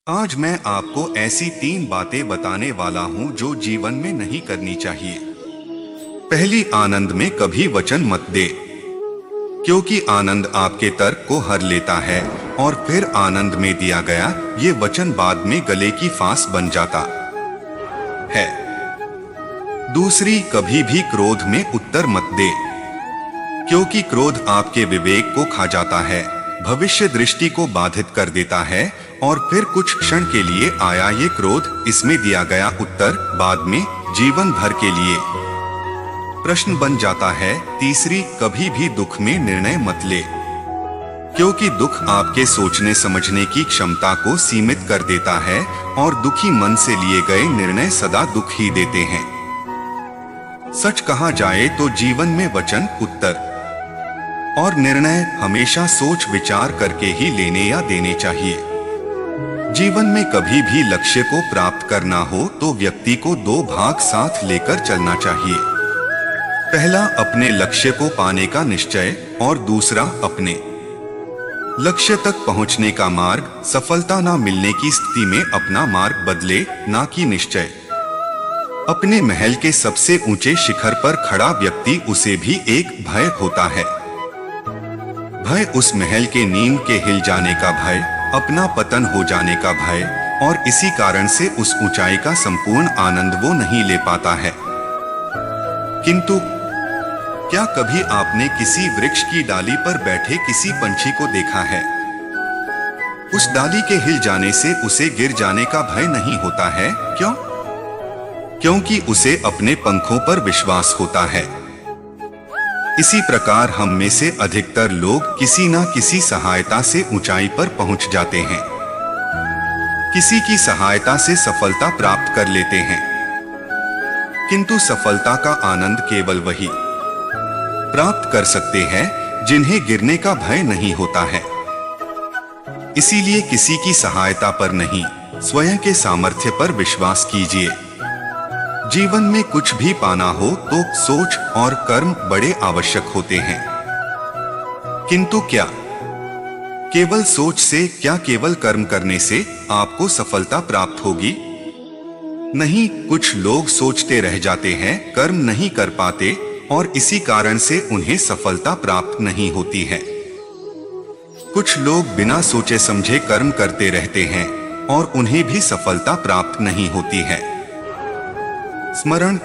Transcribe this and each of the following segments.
आज मैं आपको ऐसी 3 बातें बताने वाला हूँ जो जीवन में नहीं करनी चाहिए। पहली, आनंद में कभी वचन मत दे, क्योंकि आनंद आपके तर्क को हर लेता है और फिर आनंद में दिया गया ये वचन बाद में गले की फांस बन जाता है। दूसरी, कभी भी क्रोध में उत्तर मत दे, क्योंकि क्रोध आपके विवेक को खा जाता है, भविष्य दृष्टि को बाधित कर देता है और फिर कुछ क्षण के लिए आया ये क्रोध, इसमें दिया गया उत्तर बाद में जीवन भर के लिए प्रश्न बन जाता है। तीसरी, कभी भी दुख में निर्णय मत ले, क्योंकि दुख आपके सोचने समझने की क्षमता को सीमित कर देता है और दुखी मन से लिए गए निर्णय सदा दुख ही देते हैं। सच कहा जाए तो जीवन में वचन, उत्तर और निर्णय हमेशा सोच विचार करके ही लेने या देने चाहिए। जीवन में कभी भी लक्ष्य को प्राप्त करना हो तो व्यक्ति को 2 भाग साथ लेकर चलना चाहिए। पहला, अपने लक्ष्य को पाने का निश्चय और दूसरा, अपने लक्ष्य तक पहुंचने का मार्ग। सफलता ना मिलने की स्थिति में अपना मार्ग बदले, ना कि निश्चय। अपने महल के सबसे ऊंचे शिखर पर खड़ा व्यक्ति, उसे भी एक भय होता है। भय उस महल के नींव के हिल जाने का भय, अपना पतन हो जाने का भय, और इसी कारण से उस ऊंचाई का संपूर्ण आनंद वो नहीं ले पाता है। किंतु क्या कभी आपने किसी वृक्ष की डाली पर बैठे किसी पंछी को देखा है? उस डाली के हिल जाने से उसे गिर जाने का भय नहीं होता है। क्यों? क्योंकि उसे अपने पंखों पर विश्वास होता है। इसी प्रकार हम में से अधिकतर लोग किसी ना किसी सहायता से ऊंचाई पर पहुंच जाते हैं, किसी की सहायता से सफलता प्राप्त कर लेते हैं, किंतु सफलता का आनंद केवल वही प्राप्त कर सकते हैं जिन्हें गिरने का भय नहीं होता है। इसीलिए किसी की सहायता पर नहीं, स्वयं के सामर्थ्य पर विश्वास कीजिए। जीवन में कुछ भी पाना हो तो सोच और कर्म बड़े आवश्यक होते हैं, किंतु क्या केवल सोच से, क्या केवल कर्म करने से आपको सफलता प्राप्त होगी? नहीं, कुछ लोग सोचते रह जाते हैं, कर्म नहीं कर पाते और इसी कारण से उन्हें सफलता प्राप्त नहीं होती है। कुछ लोग बिना सोचे समझे कर्म करते रहते हैं और उन्हें भी सफलता प्राप्त नहीं होती है। स्मरण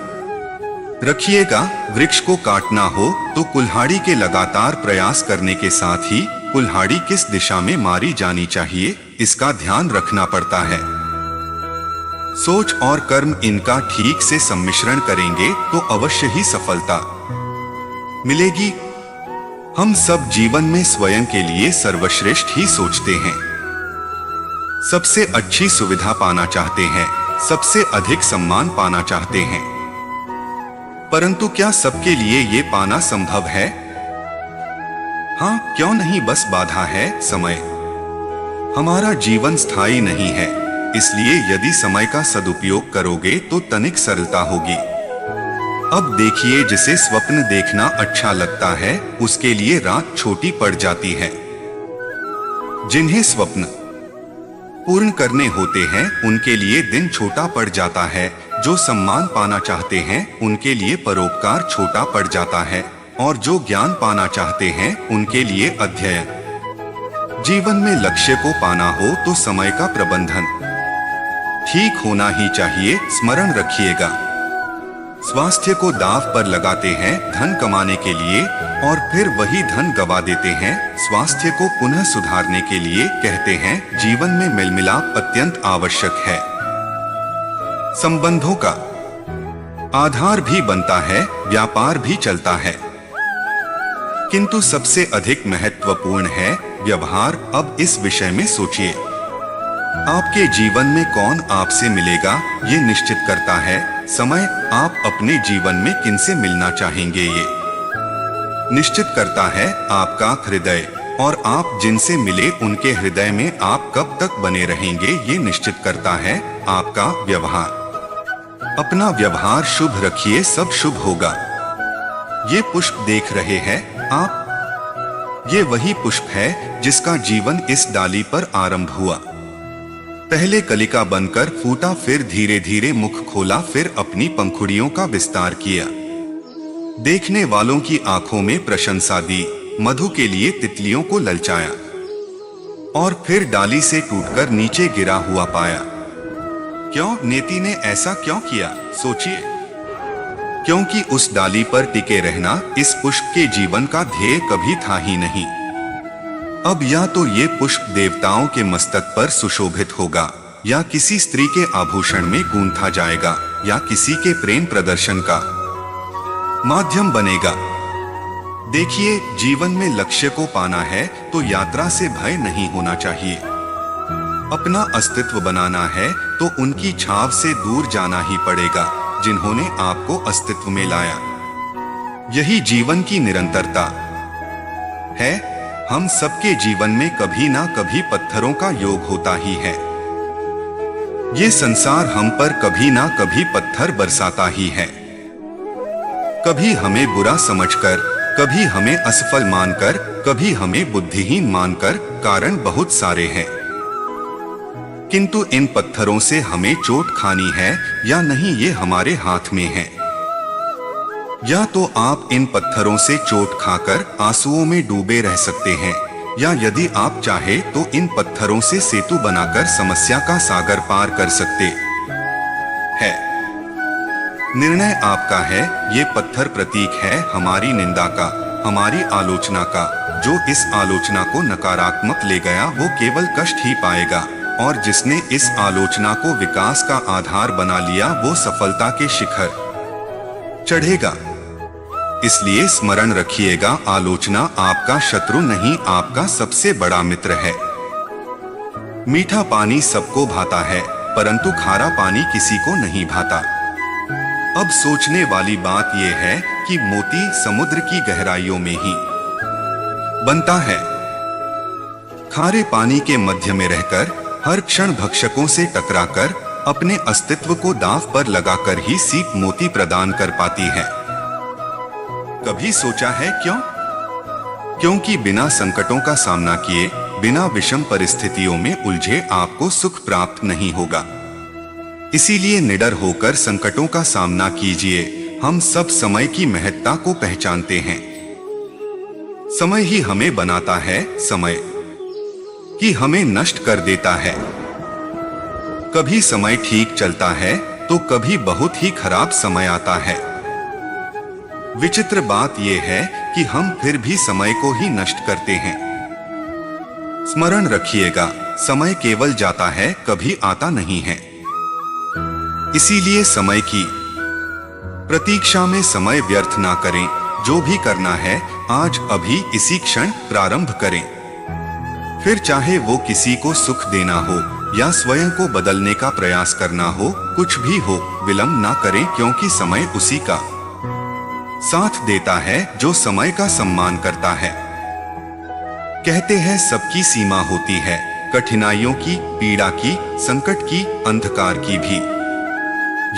रखिएगा, वृक्ष को काटना हो तो कुल्हाड़ी के लगातार प्रयास करने के साथ ही कुल्हाड़ी किस दिशा में मारी जानी चाहिए, इसका ध्यान रखना पड़ता है। सोच और कर्म इनका ठीक से सम्मिश्रण करेंगे तो अवश्य ही सफलता मिलेगी। हम सब जीवन में स्वयं के लिए सर्वश्रेष्ठ ही सोचते हैं, सबसे अच्छी सुविधा पाना चाहते हैं, सबसे अधिक सम्मान पाना चाहते हैं, परंतु क्या सबके लिए ये पाना संभव है? हाँ, क्यों नहीं, बस बाधा है समय। हमारा जीवन स्थायी नहीं है, इसलिए यदि समय का सदुपयोग करोगे तो तनिक सरलता होगी। अब देखिए, जिसे स्वप्न देखना अच्छा लगता है उसके लिए रात छोटी पड़ जाती है। जिन्हें स्वप्न पूर्ण करने होते हैं उनके लिए दिन छोटा पड़ जाता है। जो सम्मान पाना चाहते हैं उनके लिए परोपकार छोटा पड़ जाता है और जो ज्ञान पाना चाहते हैं उनके लिए अध्ययन। जीवन में लक्ष्य को पाना हो तो समय का प्रबंधन ठीक होना ही चाहिए। स्मरण रखिएगा, स्वास्थ्य को दांव पर लगाते हैं धन कमाने के लिए और फिर वही धन गवा देते हैं स्वास्थ्य को पुनः सुधारने के लिए। कहते हैं जीवन में मेलमिलाप अत्यंत आवश्यक है, संबंधों का आधार भी बनता है, व्यापार भी चलता है, किंतु सबसे अधिक महत्वपूर्ण है व्यवहार। अब इस विषय में सोचिए, आपके जीवन में कौन आपसे मिलेगा ये निश्चित करता है समय। आप अपने जीवन में किनसे मिलना चाहेंगे ये निश्चित करता है आपका हृदय, और आप जिनसे मिले उनके हृदय में आप कब तक बने रहेंगे ये निश्चित करता है आपका व्यवहार। अपना व्यवहार शुभ रखिए, सब शुभ होगा। ये पुष्प देख रहे हैं आप, ये वही पुष्प है जिसका जीवन इस डाली पर आरंभ हुआ। पहले कलिका बनकर फूटा, फिर धीरे धीरे मुख खोला, फिर अपनी पंखुड़ियों का विस्तार किया। देखने वालों की आंखों में प्रशंसा दी, मधु के लिए तितलियों को ललचाया और फिर डाली से टूटकर नीचे गिरा हुआ पाया। क्यों नेति ने ऐसा क्यों किया, सोचिए। क्योंकि उस डाली पर टिके रहना इस पुष्प के जीवन का ध्येय कभी था ही नहीं। अब या तो ये पुष्प देवताओं के मस्तक पर सुशोभित होगा, या किसी स्त्री के आभूषण में गूंथा जाएगा, या किसी के प्रेम प्रदर्शन का माध्यम बनेगा। देखिए, जीवन में लक्ष्य को पाना है तो यात्रा से भय नहीं होना चाहिए। अपना अस्तित्व बनाना है तो उनकी छाव से दूर जाना ही पड़ेगा जिन्होंने आपको अस्तित्व में लाया। यही जीवन की निरंतरता है। हम सबके जीवन में कभी ना कभी पत्थरों का योग होता ही है। ये संसार हम पर कभी ना कभी पत्थर बरसाता ही है। कभी हमें बुरा समझकर, कभी हमें असफल मानकर, कभी हमें बुद्धिहीन मानकर, कारण बहुत सारे हैं। किंतु इन पत्थरों से हमें चोट खानी है या नहीं, ये हमारे हाथ में है। या तो आप इन पत्थरों से चोट खाकर आंसुओं में डूबे रह सकते हैं, या यदि आप चाहे तो इन पत्थरों से सेतु बनाकर समस्या का सागर पार कर सकते हैं। निर्णय आपका है। ये पत्थर प्रतीक है हमारी निंदा का, हमारी आलोचना का। जो इस आलोचना को नकारात्मक ले गया वो केवल कष्ट ही पाएगा, और जिसने इस आलोचना को विकास का आधार बना लिया वो सफलता के शिखर चढ़ेगा। इसलिए स्मरण रखिएगा, आलोचना आपका शत्रु नहीं, आपका सबसे बड़ा मित्र है। मीठा पानी सबको भाता है, परंतु खारा पानी किसी को नहीं भाता। अब सोचने वाली बात यह है कि मोती समुद्र की गहराइयों में ही बनता है। खारे पानी के मध्य में रहकर, हर क्षण भक्षकों से टकराकर, अपने अस्तित्व को दांव पर लगाकर ही सीप मोती प्रदान कर पाती है। कभी सोचा है क्यों? क्योंकि बिना संकटों का सामना किए, बिना विषम परिस्थितियों में उलझे आपको सुख प्राप्त नहीं होगा। इसीलिए निडर होकर संकटों का सामना कीजिए। हम सब समय की महत्ता को पहचानते हैं। समय ही हमें बनाता है, समय ही हमें नष्ट कर देता है। कभी समय ठीक चलता है तो कभी बहुत ही खराब समय आता है। विचित्र बात यह है कि हम फिर भी समय को ही नष्ट करते हैं। स्मरण रखिएगा, समय केवल जाता है, कभी आता नहीं है। इसीलिए समय की प्रतीक्षा में समय व्यर्थ ना करें। जो भी करना है आज अभी इसी क्षण प्रारंभ करें। फिर चाहे वो किसी को सुख देना हो या स्वयं को बदलने का प्रयास करना हो, कुछ भी हो, विलंब ना करें, क्योंकि समय उसी का साथ देता है जो समय का सम्मान करता है। कहते हैं सबकी सीमा होती है, कठिनाइयों की, पीड़ा की, संकट की, अंधकार की भी।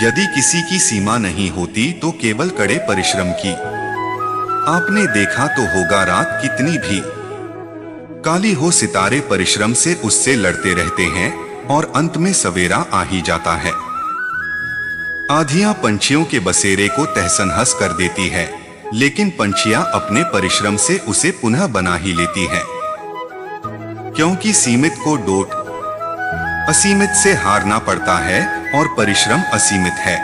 यदि किसी की सीमा नहीं होती तो केवल कड़े परिश्रम की। आपने देखा तो होगा, रात कितनी भी काली हो, सितारे परिश्रम से उससे लड़ते रहते हैं और अंत में सवेरा आ ही जाता है। आधियां पंछियों के बसेरे को तहस-नहस कर देती है, लेकिन पंछियां अपने परिश्रम से उसे पुनः बना ही लेती है। क्योंकि सीमित को डोट असीमित से हारना पड़ता है और परिश्रम असीमित है।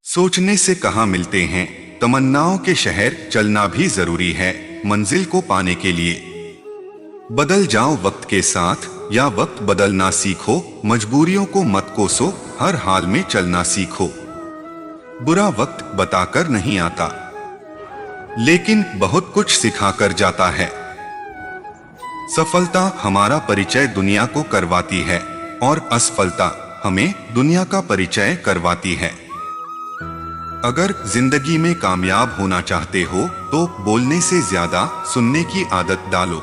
सोचने से कहाँ मिलते हैं, तमन्नाओं के शहर चलना भी जरूरी है मंजिल को पाने के लिए। बदल जाओ वक्त के साथ या वक्त बदलना सीखो, मजबूरियों को मत कोसो, हर हाल में चलना सीखो। बुरा वक्त बताकर नहीं आता, लेकिन बहुत कुछ सिखाकर जाता है। सफलता हमारा परिचय दुनिया को करवाती है और असफलता हमें दुनिया का परिचय करवाती है। अगर जिंदगी में कामयाब होना चाहते हो तो बोलने से ज्यादा सुनने की आदत डालो।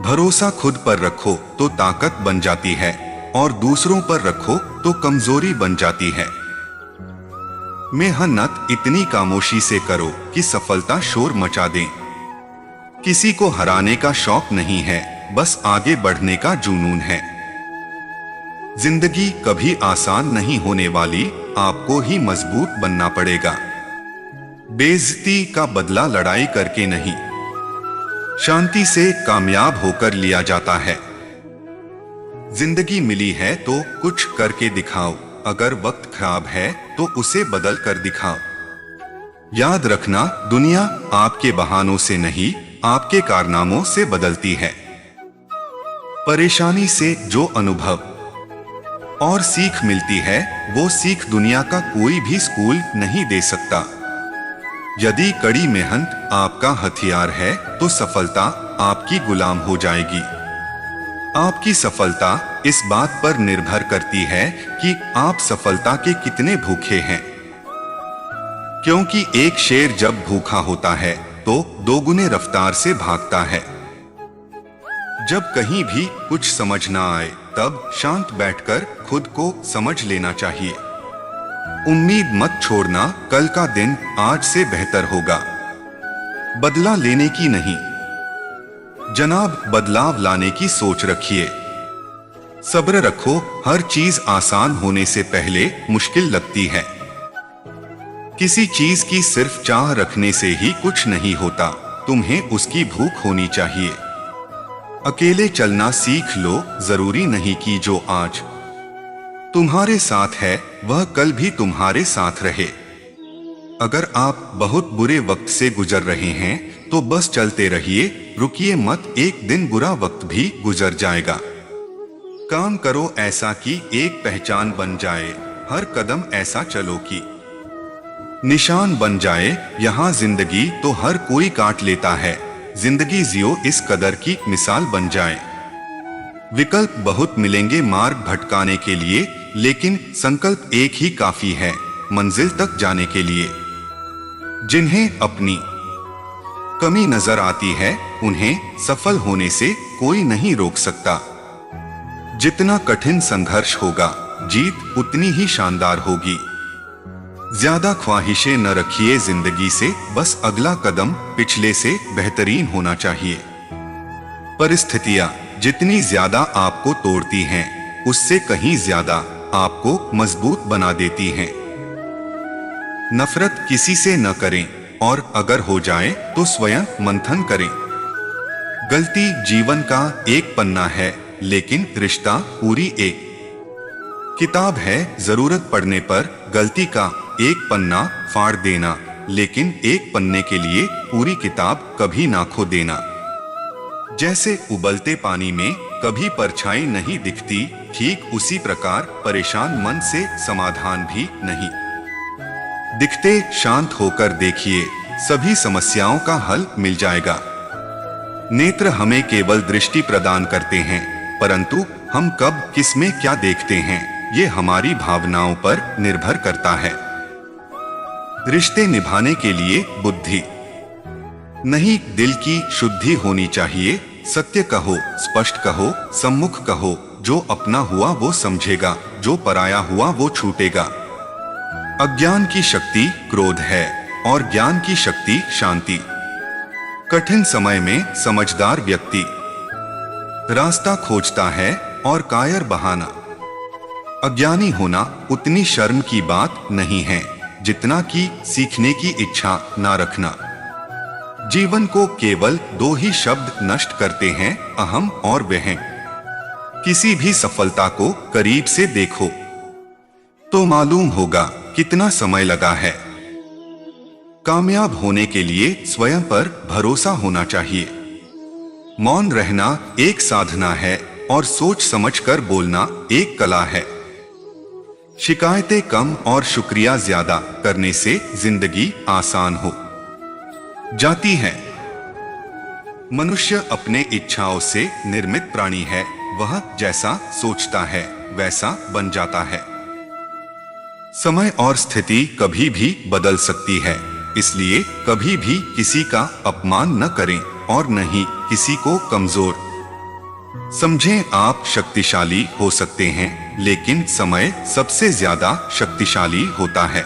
भरोसा खुद पर रखो तो ताकत बन जाती है और दूसरों पर रखो तो कमजोरी बन जाती है। मेहनत इतनी खामोशी से करो कि सफलता शोर मचा दे। किसी को हराने का शौक नहीं है, बस आगे बढ़ने का जुनून है। जिंदगी कभी आसान नहीं होने वाली, आपको ही मजबूत बनना पड़ेगा। बेइज्जती का बदला लड़ाई करके नहीं, शांति से कामयाब होकर लिया जाता है। जिंदगी मिली है तो कुछ करके दिखाओ, अगर वक्त खराब है तो उसे बदल कर दिखाओ। याद रखना, दुनिया आपके बहानों से नहीं, आपके कारनामों से बदलती है। परेशानी से जो अनुभव और सीख मिलती है, वो सीख दुनिया का कोई भी स्कूल नहीं दे सकता। यदि कड़ी मेहनत आपका हथियार है तो सफलता आपकी गुलाम हो जाएगी। आपकी सफलता इस बात पर निर्भर करती है कि आप सफलता के कितने भूखे हैं, क्योंकि एक शेर जब भूखा होता है तो दोगुने रफ्तार से भागता है। जब कहीं भी कुछ समझ ना आए तब शांत बैठकर खुद को समझ लेना चाहिए। उम्मीद मत छोड़ना, कल का दिन आज से बेहतर होगा। बदला लेने की नहीं जनाब, बदलाव लाने की सोच रखिए। सब्र रखो, हर चीज आसान होने से पहले मुश्किल लगती है। किसी चीज की सिर्फ चाह रखने से ही कुछ नहीं होता, तुम्हें उसकी भूख होनी चाहिए। अकेले चलना सीख लो, जरूरी नहीं कि जो आज तुम्हारे साथ है वह कल भी तुम्हारे साथ रहे। अगर आप बहुत बुरे वक्त से गुजर रहे हैं तो बस चलते रहिए, रुकिए मत, एक दिन बुरा वक्त भी गुजर जाएगा। काम करो ऐसा कि एक पहचान बन जाए, हर कदम ऐसा चलो कि निशान बन जाए। यहाँ जिंदगी तो हर कोई काट लेता है, जिंदगी जियो इस कदर की मिसाल बन जाए। विकल्प बहुत मिलेंगे मार्ग भटकाने के लिए, लेकिन संकल्प एक ही काफी है मंजिल तक जाने के लिए। जिन्हें अपनी कमी नजर आती है उन्हें सफल होने से कोई नहीं रोक सकता। जितना कठिन संघर्ष होगा, जीत उतनी ही शानदार होगी। ज्यादा ख्वाहिशें न रखिए जिंदगी से, बस अगला कदम पिछले से बेहतरीन होना चाहिए। परिस्थितियां जितनी ज्यादा आपको तोड़ती हैं, उससे कहीं ज्यादा आपको मजबूत बना देती हैं। नफरत किसी से न करें, और अगर हो जाए तो स्वयं मंथन करें। गलती जीवन का एक पन्ना है, लेकिन रिश्ता पूरी एक किताब है। जरूरत पड़ने पर गलती का एक पन्ना फाड़ देना, लेकिन एक पन्ने के लिए पूरी किताब कभी ना खो देना। जैसे उबलते पानी में कभी परछाई नहीं दिखती, ठीक उसी प्रकार परेशान मन से समाधान भी नहीं दिखते। शांत होकर देखिए, सभी समस्याओं का हल मिल जाएगा। नेत्र हमें केवल दृष्टि प्रदान करते हैं, परंतु हम कब किस में क्या देखते हैं, ये हमारी भावनाओं पर निर्भर करता है। रिश्ते निभाने के लिए बुद्धि नहीं, दिल की शुद्धि होनी चाहिए। सत्य कहो, स्पष्ट कहो, सम्मुख कहो। जो अपना हुआ वो समझेगा, जो पराया हुआ वो छूटेगा। अज्ञान की शक्ति क्रोध है और ज्ञान की शक्ति शांति। कठिन समय में समझदार व्यक्ति रास्ता खोजता है और कायर बहाना। अज्ञानी होना उतनी शर्म की बात नहीं है जितना कि सीखने की इच्छा ना रखना। जीवन को केवल दो ही शब्द नष्ट करते हैं, अहम और वह। किसी भी सफलता को करीब से देखो तो मालूम होगा कितना समय लगा है। कामयाब होने के लिए स्वयं पर भरोसा होना चाहिए। मौन रहना एक साधना है और सोच समझकर बोलना एक कला है। शिकायतें कम और शुक्रिया ज्यादा करने से जिंदगी आसान हो जाती है। मनुष्य अपने इच्छाओं से निर्मित प्राणी है, वह जैसा सोचता है वैसा बन जाता है। समय और स्थिति कभी भी बदल सकती है, इसलिए कभी भी किसी का अपमान न करें और न ही किसी को कमजोर समझें। आप शक्तिशाली हो सकते हैं, लेकिन समय सबसे ज्यादा शक्तिशाली होता है।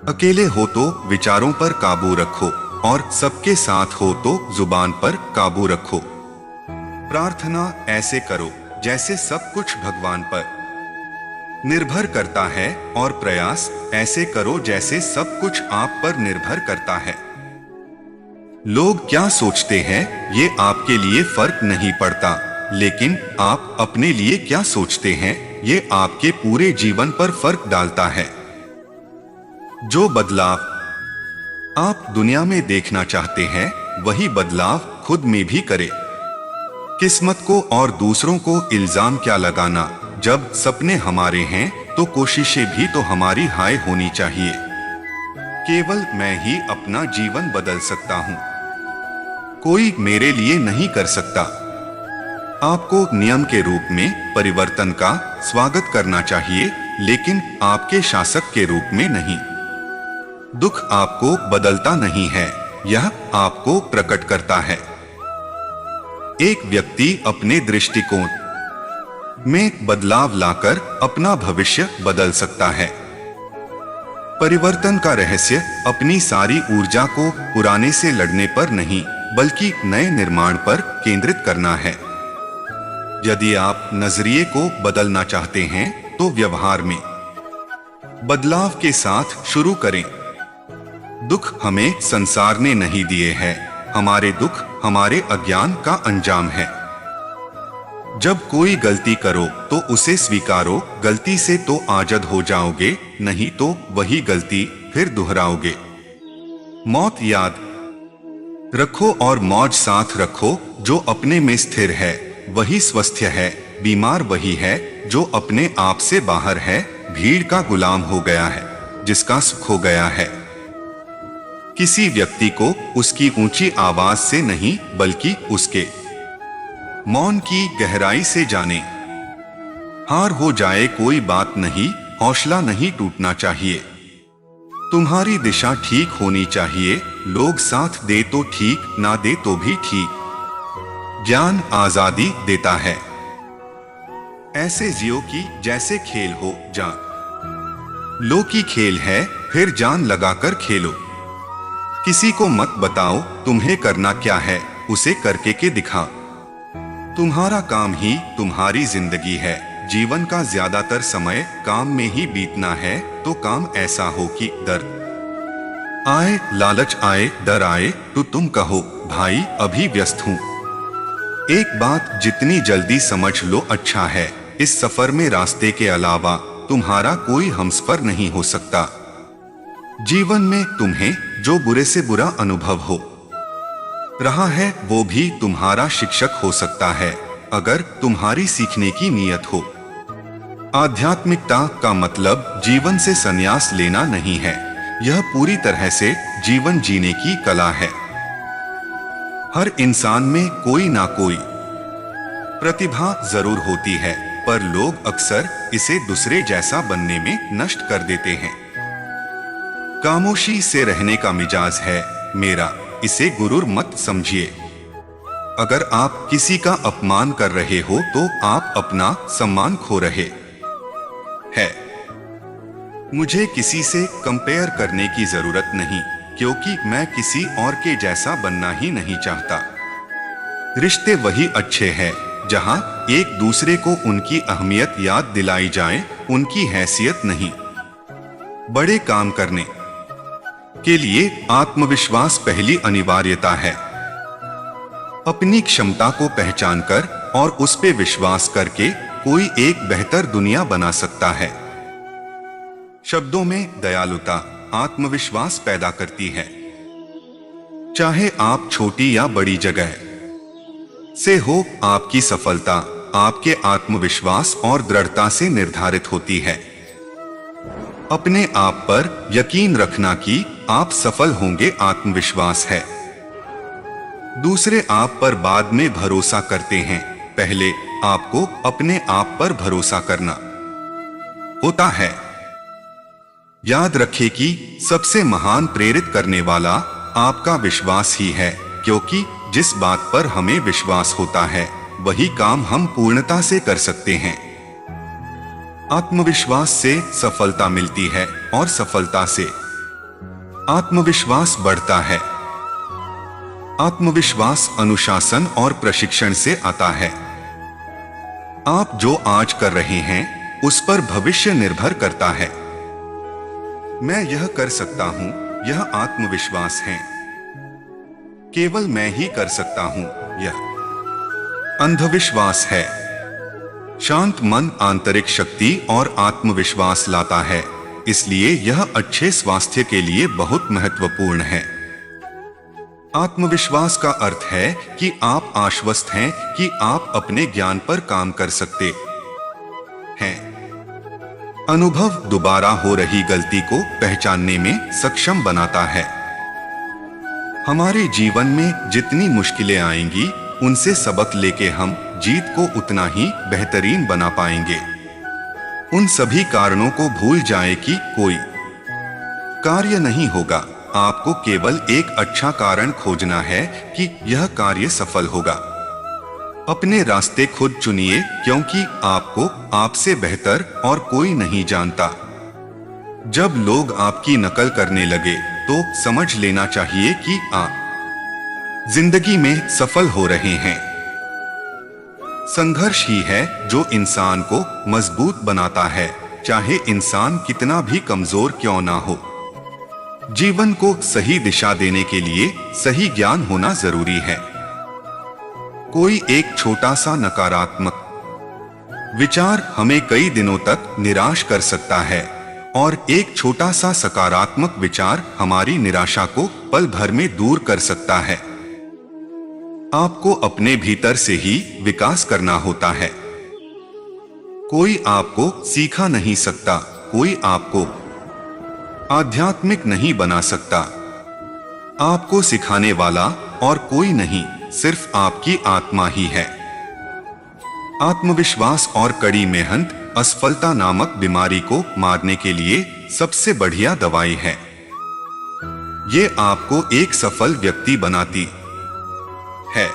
अकेले हो तो विचारों पर काबू रखो और सबके साथ हो तो जुबान पर काबू रखो। प्रार्थना ऐसे करो, जैसे सब कुछ भगवान पर निर्भर करता है, और प्रयास ऐसे करो जैसे सब कुछ आप पर निर्भर करता है। लोग क्या सोचते हैं ये आपके लिए फर्क नहीं पड़ता, लेकिन आप अपने लिए क्या सोचते हैं ये आपके पूरे जीवन पर फर्क डालता है। जो बदलाव आप दुनिया में देखना चाहते हैं, वही बदलाव खुद में भी करें। किस्मत को और दूसरों को इल्जाम क्या लगाना, जब सपने हमारे हैं तो कोशिशें भी तो हमारी हाय होनी चाहिए। केवल मैं ही अपना जीवन बदल सकता हूं, कोई मेरे लिए नहीं कर सकता। आपको नियम के रूप में परिवर्तन का स्वागत करना चाहिए, लेकिन आपके शासक के रूप में नहीं। दुख आपको बदलता नहीं है, यह आपको प्रकट करता है। एक व्यक्ति अपने दृष्टिकोण में बदलाव लाकर अपना भविष्य बदल सकता है। परिवर्तन का रहस्य अपनी सारी ऊर्जा को पुराने से लड़ने पर नहीं, बल्कि नए निर्माण पर केंद्रित करना है। यदि आप नजरिए को बदलना चाहते हैं तो व्यवहार में बदलाव के साथ शुरू करें। दुख हमें संसार ने नहीं दिए हैं, हमारे दुख हमारे अज्ञान का अंजाम है। जब कोई गलती करो तो उसे स्वीकारो, गलती से तो आजद हो जाओगे, नहीं तो वही गलती फिर दोहराओगे। मौत याद रखो और मौज साथ रखो, जो अपने में स्थिर है वही स्वस्थ है। बीमार वही है जो अपने आप से बाहर है, भीड़ का गुलाम हो गया है जिसका सुख हो गया है। किसी व्यक्ति को उसकी ऊंची आवाज से नहीं, बल्कि उसके मौन की गहराई से जाने। हार हो जाए कोई बात नहीं, हौसला नहीं टूटना चाहिए। तुम्हारी दिशा ठीक होनी चाहिए, लोग साथ दे तो ठीक, ना दे तो भी ठीक। ज्ञान आजादी देता है, ऐसे जियो कि जैसे खेल हो जान लो की खेल है, फिर जान लगाकर खेलो। किसी को मत बताओ तुम्हें करना क्या है, उसे करके के दिखा। तुम्हारा काम ही तुम्हारी जिंदगी है, जीवन का ज्यादातर समय काम में ही बीतना है, तो काम ऐसा हो कि दर्द आए, लालच आए, डर आए तो तुम कहो भाई अभी व्यस्त हूं। एक बात जितनी जल्दी समझ लो अच्छा है, इस सफर में रास्ते के अलावा तुम्हारा कोई हमसफर नहीं हो सकता। जीवन में तुम्हें जो बुरे से बुरा अनुभव हो रहा है, वो भी तुम्हारा शिक्षक हो सकता है, अगर तुम्हारी सीखने की नीयत हो। आध्यात्मिकता का मतलब जीवन से संन्यास लेना नहीं है, यह पूरी तरह से जीवन जीने की कला है। हर इंसान में कोई ना कोई प्रतिभा जरूर होती है, पर लोग अक्सर इसे दूसरे जैसा बनने में नष्ट कर देते हैं। खामोशी से रहने का मिजाज है मेरा, इसे गुरूर मत समझिए। अगर आप किसी का अपमान कर रहे हो तो आप अपना सम्मान खो रहे हैं। मुझे किसी से कंपेयर करने की जरूरत नहीं, क्योंकि मैं किसी और के जैसा बनना ही नहीं चाहता। रिश्ते वही अच्छे हैं जहां एक दूसरे को उनकी अहमियत याद दिलाई जाए, उनकी हैसियत नहीं। बड़े काम करने के लिए आत्मविश्वास पहली अनिवार्यता है। अपनी क्षमता को पहचानकर और उस पे विश्वास करके कोई एक बेहतर दुनिया बना सकता है। शब्दों में दयालुता आत्मविश्वास पैदा करती है। चाहे आप छोटी या बड़ी जगह से हो, आपकी सफलता आपके आत्मविश्वास और दृढ़ता से निर्धारित होती है। अपने आप पर यकीन रखना कि आप सफल होंगे आत्मविश्वास है। दूसरे आप पर बाद में भरोसा करते हैं, पहले आपको अपने आप पर भरोसा करना होता है। याद रखें कि सबसे महान प्रेरित करने वाला आपका विश्वास ही है, क्योंकि जिस बात पर हमें विश्वास होता है वही काम हम पूर्णता से कर सकते हैं। आत्मविश्वास से सफलता मिलती है और सफलता से आत्मविश्वास बढ़ता है। आत्मविश्वास अनुशासन और प्रशिक्षण से आता है। आप जो आज कर रहे हैं उस पर भविष्य निर्भर करता है। मैं यह कर सकता हूं, यह आत्मविश्वास है। केवल मैं ही कर सकता हूं, यह अंधविश्वास है। शांत मन आंतरिक शक्ति और आत्मविश्वास लाता है, इसलिए यह अच्छे स्वास्थ्य के लिए बहुत महत्वपूर्ण है। आत्मविश्वास का अर्थ है कि आप आश्वस्त हैं कि आप अपने ज्ञान पर काम कर सकते हैं। अनुभव दोबारा हो रही गलती को पहचानने में सक्षम बनाता है। हमारे जीवन में जितनी मुश्किलें आएंगी, उनसे सबक लेके हम जीत को उतना ही बेहतरीन बना पाएंगे। उन सभी कारणों को भूल जाएं कि कोई कार्य नहीं होगा। आपको केवल एक अच्छा कारण खोजना है कि यह कार्य सफल होगा। अपने रास्ते खुद चुनिए, क्योंकि आपको आपसे बेहतर और कोई नहीं जानता। जब लोग आपकी नकल करने लगे तो समझ लेना चाहिए कि आप जिंदगी में सफल हो रहे हैं। संघर्ष ही है जो इंसान को मजबूत बनाता है, चाहे इंसान कितना भी कमजोर क्यों ना हो। जीवन को सही दिशा देने के लिए सही ज्ञान होना जरूरी है। कोई एक छोटा सा नकारात्मक विचार हमें कई दिनों तक निराश कर सकता है, और एक छोटा सा सकारात्मक विचार हमारी निराशा को पल भर में दूर कर सकता है। आपको अपने भीतर से ही विकास करना होता है। कोई आपको सीखा नहीं सकता, कोई आपको आध्यात्मिक नहीं बना सकता। आपको सिखाने वाला और कोई नहीं, सिर्फ आपकी आत्मा ही है। आत्मविश्वास और कड़ी मेहनत असफलता नामक बीमारी को मारने के लिए सबसे बढ़िया दवाई है। ये आपको एक सफल व्यक्ति बनाती है।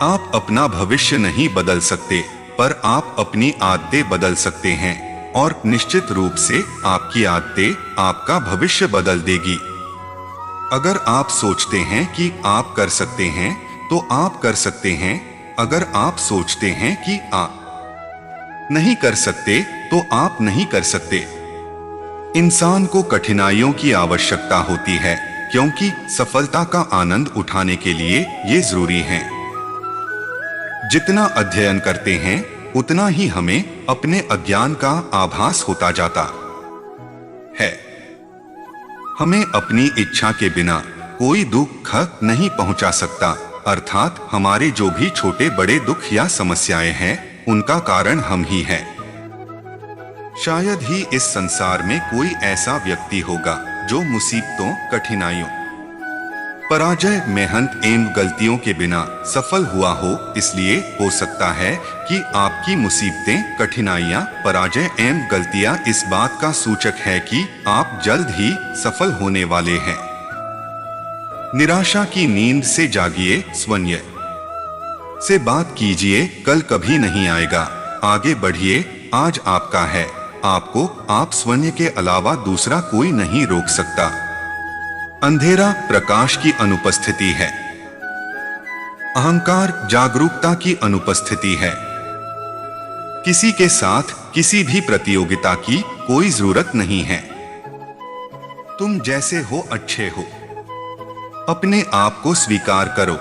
आप अपना भविष्य नहीं बदल सकते, पर आप अपनी आदतें बदल सकते हैं, और निश्चित रूप से आपकी आदतें आपका भविष्य बदल देगी। अगर आप सोचते हैं कि आप कर सकते हैं तो आप कर सकते हैं। अगर आप सोचते हैं कि आप नहीं कर सकते तो आप नहीं कर सकते। इंसान को कठिनाइयों की आवश्यकता होती है, क्योंकि सफलता का आनंद उठाने के लिए ये जरूरी है। जितना अध्ययन करते हैं उतना ही हमें अपने अज्ञान का आभास होता जाता है। हमें अपनी इच्छा के बिना कोई दुख नहीं पहुंचा सकता, अर्थात हमारे जो भी छोटे बड़े दुख या समस्याएं हैं उनका कारण हम ही हैं। शायद ही इस संसार में कोई ऐसा व्यक्ति होगा जो मुसीबतों, कठिनाइयों, पराजय, मेहनत एवं गलतियों के बिना सफल हुआ हो। इसलिए हो सकता है कि आपकी मुसीबतें, कठिनाइयां, पराजय एवं गलतियां इस बात का सूचक है कि आप जल्द ही सफल होने वाले हैं। निराशा की नींद से जागिए, स्वयं से बात कीजिए, कल कभी नहीं आएगा। आगे बढ़िए, आज आपका है। आपको आप स्वयं के अलावा दूसरा कोई नहीं रोक सकता। अंधेरा प्रकाश की अनुपस्थिति है। अहंकार जागरूकता की अनुपस्थिति है। किसी के साथ किसी भी प्रतियोगिता की कोई जरूरत नहीं है। तुम जैसे हो अच्छे हो। अपने आप को स्वीकार करो।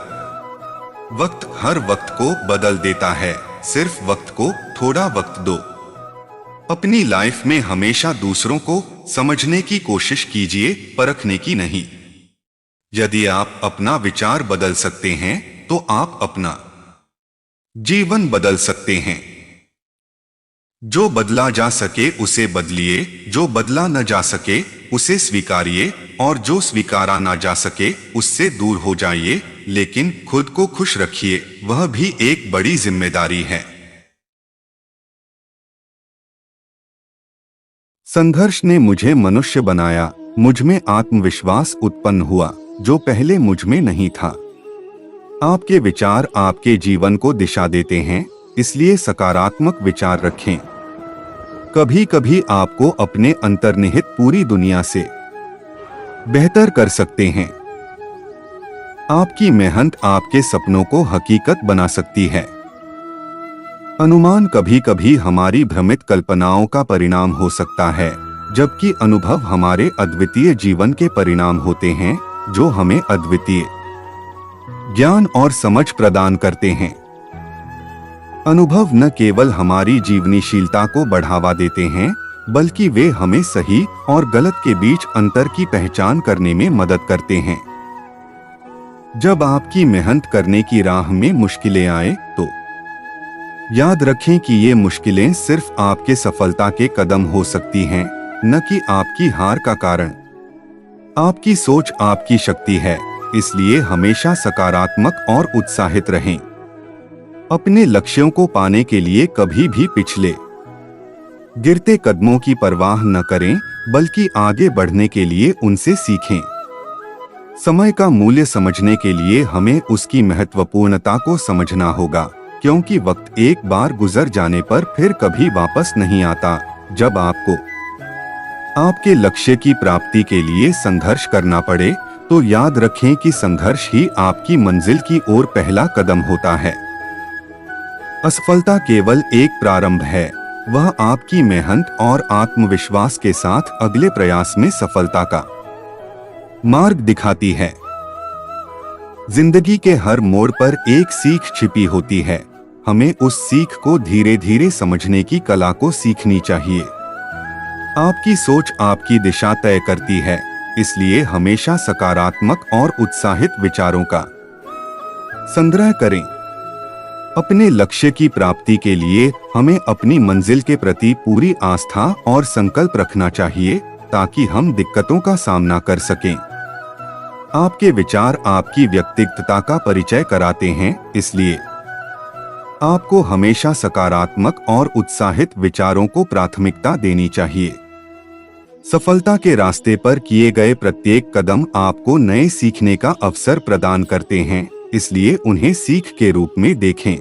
वक्त हर वक्त को बदल देता है, सिर्फ वक्त को थोड़ा वक्त दो। अपनी लाइफ में हमेशा दूसरों को समझने की कोशिश कीजिए, परखने की नहीं। यदि आप अपना विचार बदल सकते हैं तो आप अपना जीवन बदल सकते हैं। जो बदला जा सके उसे बदलिए, जो बदला न जा सके उसे स्वीकारिए, और जो स्वीकारा ना जा सके उससे दूर हो जाइए। लेकिन खुद को खुश रखिए, वह भी एक बड़ी जिम्मेदारी है। संघर्ष ने मुझे मनुष्य बनाया। मुझ में आत्मविश्वास उत्पन्न हुआ जो पहले मुझ में नहीं था। आपके विचार आपके जीवन को दिशा देते हैं, इसलिए सकारात्मक विचार रखें। कभी कभी आपको अपने अंतर्निहित पूरी दुनिया से बेहतर कर सकते हैं। आपकी मेहनत आपके सपनों को हकीकत बना सकती है। अनुमान कभी कभी हमारी भ्रमित कल्पनाओं का परिणाम हो सकता है, जबकि अनुभव हमारे अद्वितीय जीवन के परिणाम होते हैं, जो हमें अद्वितीय ज्ञान और समझ प्रदान करते हैं। अनुभव न केवल हमारी जीवनीशीलता को बढ़ावा देते हैं, बल्कि वे हमें सही और गलत के बीच अंतर की पहचान करने में मदद करते हैं। जब आपकी मेहनत करने की राह में मुश्किलें आए, तो याद रखें कि ये मुश्किलें सिर्फ आपके सफलता के कदम हो सकती हैं, न कि आपकी हार का कारण। आपकी सोच आपकी शक्ति है, इसलिए हमेशा सकारात्मक और उत्साहित रहें। अपने लक्ष्यों को पाने के लिए कभी भी पिछले गिरते कदमों की परवाह न करें, बल्कि आगे बढ़ने के लिए उनसे सीखें। समय का मूल्य समझने के लिए हमें उसकी महत्वपूर्णता को समझना होगा, क्योंकि वक्त एक बार गुजर जाने पर फिर कभी वापस नहीं आता। जब आपको आपके लक्ष्य की प्राप्ति के लिए संघर्ष करना पड़े, तो याद रखें कि संघर्ष ही आपकी मंजिल की ओर पहला कदम होता है। असफलता केवल एक प्रारंभ है, वह आपकी मेहनत और आत्मविश्वास के साथ अगले प्रयास में सफलता का मार्ग दिखाती है। जिंदगी के हर मोड़ पर एक सीख छिपी होती है। हमें उस सीख को धीरे धीरे समझने की कला को सीखनी चाहिए। आपकी सोच आपकी दिशा तय करती है, इसलिए हमेशा सकारात्मक और उत्साहित विचारों का संग्रह करें। अपने लक्ष्य की प्राप्ति के लिए हमें अपनी मंजिल के प्रति पूरी आस्था और संकल्प रखना चाहिए, ताकि हम दिक्कतों का सामना कर सकें। आपके विचार आपकी व्यक्तित्वता का परिचय कराते हैं, इसलिए आपको हमेशा सकारात्मक और उत्साहित विचारों को प्राथमिकता देनी चाहिए। सफलता के रास्ते पर किए गए प्रत्येक कदम आपको नए सीखने का अवसर प्रदान करते हैं, इसलिए उन्हें सीख के रूप में देखें।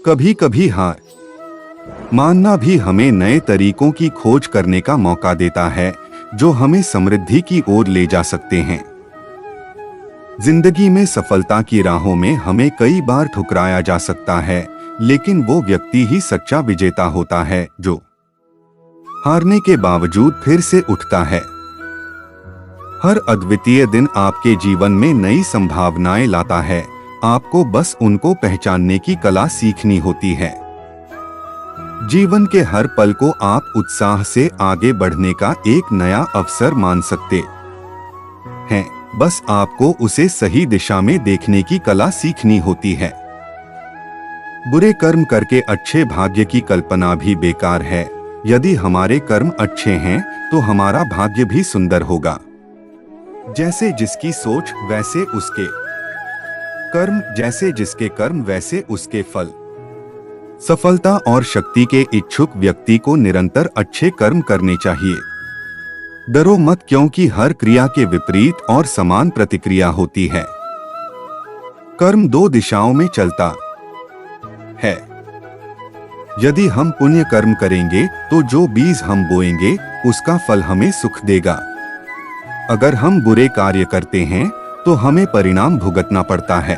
कभी कभी हार मानना भी हमें नए तरीकों की खोज करने का मौका देता है, जो हमें समृद्धि की ओर ले जा सकते हैं। जिंदगी में सफलता की राहों में हमें कई बार ठुकराया जा सकता है, लेकिन वो व्यक्ति ही सच्चा विजेता होता है, जो हारने के बावजूद फिर से उठता है। हर अद्वितीय दिन आपके जीवन में नई संभावनाएं लाता है, आपको बस उनको पहचानने की कला सीखनी होती है। जीवन के हर पल को आप उत्साह से आगे बढ़ने का एक नया अवसर मान सकते हैं, बस आपको उसे सही दिशा में देखने की कला सीखनी होती है। बुरे कर्म करके अच्छे भाग्य की कल्पना भी बेकार है। यदि हमारे कर्म अच्छे हैं, तो हमारा भाग्य भी सुंदर होगा। जैसे जिसकी सोच वैसे उसके कर्म, जैसे जिसके कर्म वैसे उसके फल। सफलता और शक्ति के इच्छुक व्यक्ति को निरंतर अच्छे कर्म करने चाहिए। डरो मत, क्योंकि हर क्रिया के विपरीत और समान प्रतिक्रिया होती है। कर्म दो दिशाओं में चलता है। यदि हम पुण्य कर्म करेंगे, तो जो बीज हम बोएंगे, उसका फल हमें सुख देगा। अगर हम बुरे कार्य करते हैं, तो हमें परिणाम भुगतना पड़ता है।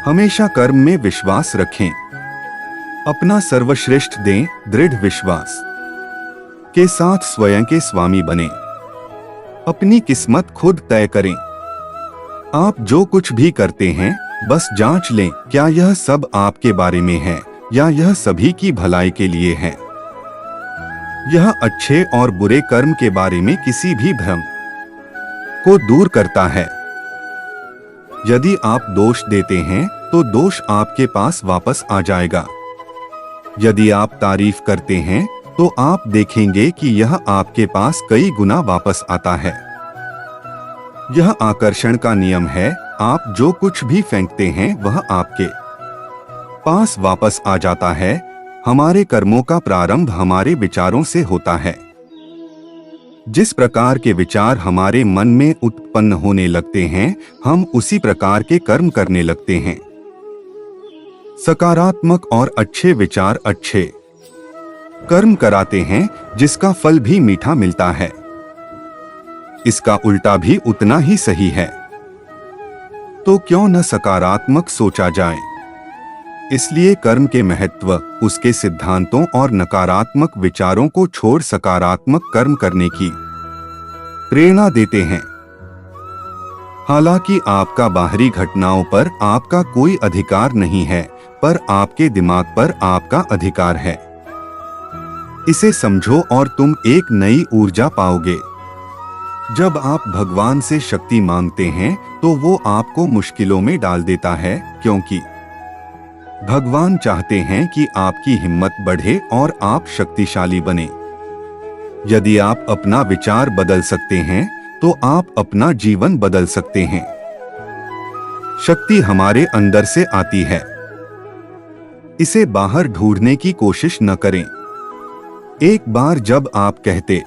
हमेशा कर्म में विश्वास रखें, अपना सर्वश्रेष्ठ दें, दृढ़ विश्वास के साथ स्वयं के स्वामी बने। अपनी किस्मत खुद तय करें। आप जो कुछ भी करते हैं, बस जांच लें, क्या यह सब आपके बारे में है या यह सभी की भलाई के लिए है। यह अच्छे और बुरे कर्म के बारे में किसी भी भ्रम को दूर करता है। यदि आप दोष देते हैं, तो दोष आपके पास वापस आ जाएगा। यदि आप तारीफ करते हैं, तो आप देखेंगे कि यह आपके पास कई गुना वापस आता है। यह आकर्षण का नियम है। आप जो कुछ भी फेंकते हैं, वह आपके पास वापस आ जाता है। हमारे कर्मों का प्रारंभ हमारे विचारों से होता है। जिस प्रकार के विचार हमारे मन में उत्पन्न होने लगते हैं, हम उसी प्रकार के कर्म करने लगते हैं। सकारात्मक और अच्छे विचार अच्छे कर्म कराते हैं, जिसका फल भी मीठा मिलता है। इसका उल्टा भी उतना ही सही है। तो क्यों न सकारात्मक सोचा जाए। इसलिए कर्म के महत्व, उसके सिद्धांतों और नकारात्मक विचारों को छोड़ सकारात्मक कर्म करने की प्रेरणा देते हैं। हालांकि आपका बाहरी घटनाओं पर आपका कोई अधिकार नहीं है, पर आपके दिमाग पर आपका अधिकार है। इसे समझो और तुम एक नई ऊर्जा पाओगे। जब आप भगवान से शक्ति मांगते हैं तो वो आपको मुश्किलों में डाल देता है, क्योंकि भगवान चाहते हैं कि आपकी हिम्मत बढ़े और आप शक्तिशाली बने। यदि आप अपना विचार बदल सकते हैं तो आप अपना जीवन बदल सकते हैं। शक्ति हमारे अंदर से आती है, इसे बाहर ढूंढने की कोशिश न करें। एक बार जब आप कहते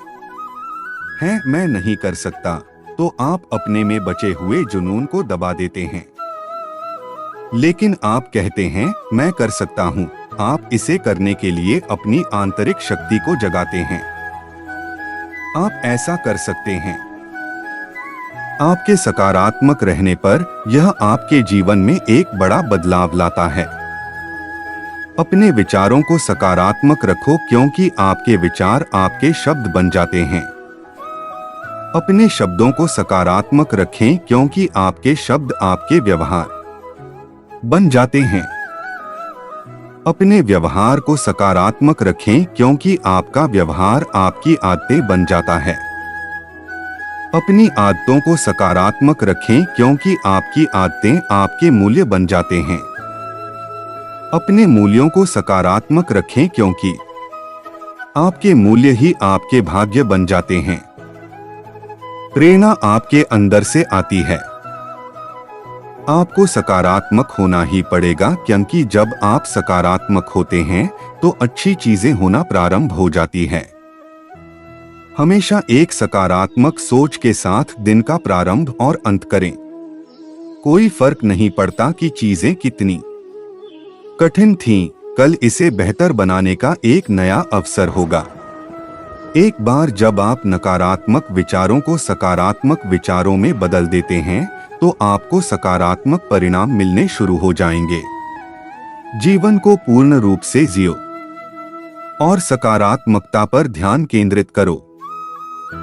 हैं मैं नहीं कर सकता, तो आप अपने में बचे हुए जुनून को दबा देते हैं। लेकिन आप कहते हैं मैं कर सकता हूं, आप इसे करने के लिए अपनी आंतरिक शक्ति को जगाते हैं। आप ऐसा कर सकते हैं। आपके सकारात्मक रहने पर यह आपके जीवन में एक बड़ा बदलाव लाता है। अपने विचारों को सकारात्मक रखो, क्योंकि आपके विचार आपके शब्द बन जाते हैं। अपने शब्दों को सकारात्मक रखें, क्योंकि आपके शब्द आपके व्यवहार बन जाते हैं। अपने व्यवहार को सकारात्मक रखें, क्योंकि आपका व्यवहार आपकी आदतें बन जाता है। अपनी आदतों को सकारात्मक रखें, क्योंकि आपकी आदतें आपके मूल्य बन जाते हैं। अपने मूल्यों को सकारात्मक रखें, क्योंकि आपके मूल्य ही आपके भाग्य बन जाते हैं। प्रेरणा आपके अंदर से आती है। आपको सकारात्मक होना ही पड़ेगा, क्योंकि जब आप सकारात्मक होते हैं तो अच्छी चीजें होना प्रारंभ हो जाती है। हमेशा एक सकारात्मक सोच के साथ दिन का प्रारंभ और अंत करें। कोई फर्क नहीं पड़ता कि चीजें कितनी कठिन थीं, कल इसे बेहतर बनाने का एक नया अवसर होगा। एक बार जब आप नकारात्मक विचारों को सकारात्मक विचारों में बदल देते हैं तो आपको सकारात्मक परिणाम मिलने शुरू हो जाएंगे। जीवन को पूर्ण रूप से जियो और सकारात्मकता पर ध्यान केंद्रित करो।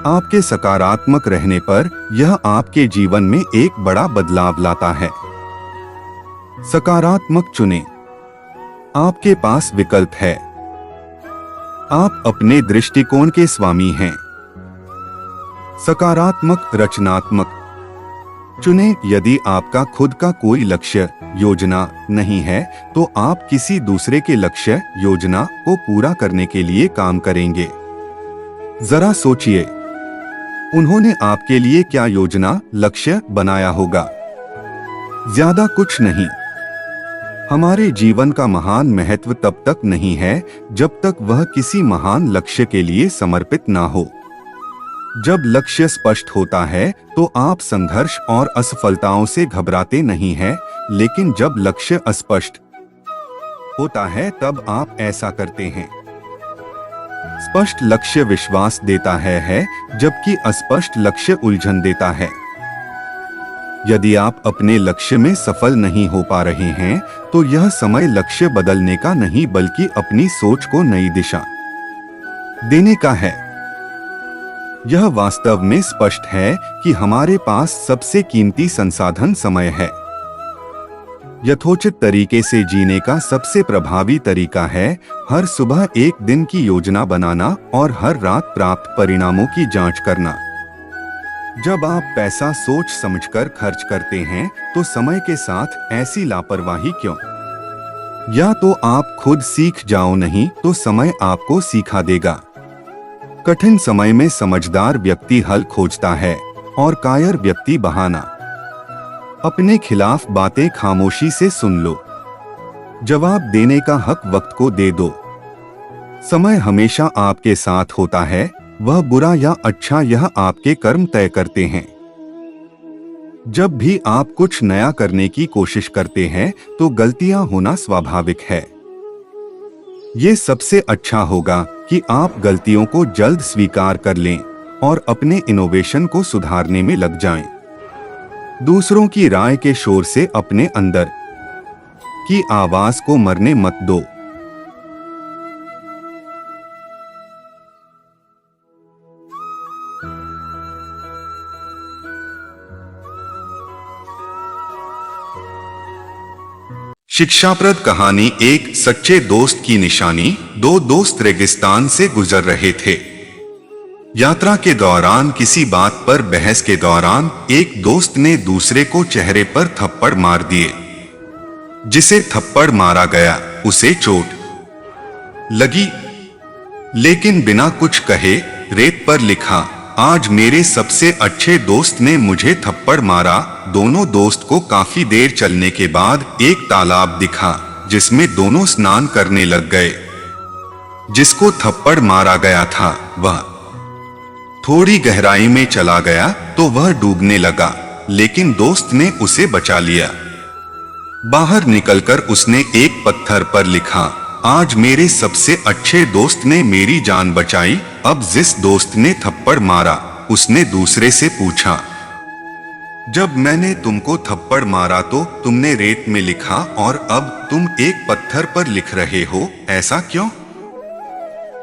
आपके सकारात्मक रहने पर यह आपके जीवन में एक बड़ा बदलाव लाता है। सकारात्मक चुनें। आपके पास विकल्प है। आप अपने दृष्टिकोण के स्वामी हैं। सकारात्मक रचनात्मक चुनें। यदि आपका खुद का कोई लक्ष्य योजना नहीं है तो आप किसी दूसरे के लक्ष्य योजना को पूरा करने के लिए काम करेंगे। जरा सोचिए, उन्होंने आपके लिए क्या योजना लक्ष्य बनाया होगा? ज्यादा कुछ नहीं। हमारे जीवन का महान महत्व तब तक नहीं है जब तक वह किसी महान लक्ष्य के लिए समर्पित ना हो। जब लक्ष्य स्पष्ट होता है तो आप संघर्ष और असफलताओं से घबराते नहीं हैं, लेकिन जब लक्ष्य अस्पष्ट होता है तब आप ऐसा करते हैं। स्पष्ट लक्ष्य विश्वास देता है, जबकि अस्पष्ट लक्ष्य उलझन देता है। यदि आप अपने लक्ष्य में सफल नहीं हो पा रहे हैं तो यह समय लक्ष्य बदलने का नहीं बल्कि अपनी सोच को नई दिशा देने का है। यह वास्तव में स्पष्ट है कि हमारे पास सबसे कीमती संसाधन समय है। यथोचित तरीके से जीने का सबसे प्रभावी तरीका है हर सुबह एक दिन की योजना बनाना और हर रात प्राप्त परिणामों की जांच करना। जब आप पैसा सोच समझकर खर्च करते हैं तो समय के साथ ऐसी लापरवाही क्यों? या तो आप खुद सीख जाओ, नहीं तो समय आपको सिखा देगा। कठिन समय में समझदार व्यक्ति हल खोजता है और कायर व्यक्ति बहाना। अपने खिलाफ बातें खामोशी से सुन लो। जवाब देने का हक वक्त को दे दो। समय हमेशा आपके साथ होता है, वह बुरा या अच्छा यह आपके कर्म तय करते हैं। जब भी आप कुछ नया करने की कोशिश करते हैं तो गलतियां होना स्वाभाविक है। ये सबसे अच्छा होगा कि आप गलतियों को जल्द स्वीकार कर लें और अपने इनोवेशन को सुधारने में लग जाएं। दूसरों की राय के शोर से अपने अंदर उसकी आवाज को मरने मत दो। शिक्षाप्रद कहानी। एक सच्चे दोस्त की निशानी। दो दोस्त रेगिस्तान से गुजर रहे थे। यात्रा के दौरान किसी बात पर बहस के दौरान एक दोस्त ने दूसरे को चेहरे पर थप्पड़ मार दिए। जिसे थप्पड़ मारा गया उसे चोट लगी, लेकिन बिना कुछ कहे रेत पर लिखा, आज मेरे सबसे अच्छे दोस्त ने मुझे थप्पड़ मारा। दोनों दोस्त को काफी देर चलने के बाद एक तालाब दिखा जिसमें दोनों स्नान करने लग गए। जिसको थप्पड़ मारा गया था वह थोड़ी गहराई में चला गया तो वह डूबने लगा, लेकिन दोस्त ने उसे बचा लिया। बाहर निकलकर उसने एक पत्थर पर लिखा, आज मेरे सबसे अच्छे दोस्त ने मेरी जान बचाई। अब जिस दोस्त ने थप्पड़ मारा उसने दूसरे से पूछा, जब मैंने तुमको थप्पड़ मारा तो तुमने रेत में लिखा और अब तुम एक पत्थर पर लिख रहे हो, ऐसा क्यों?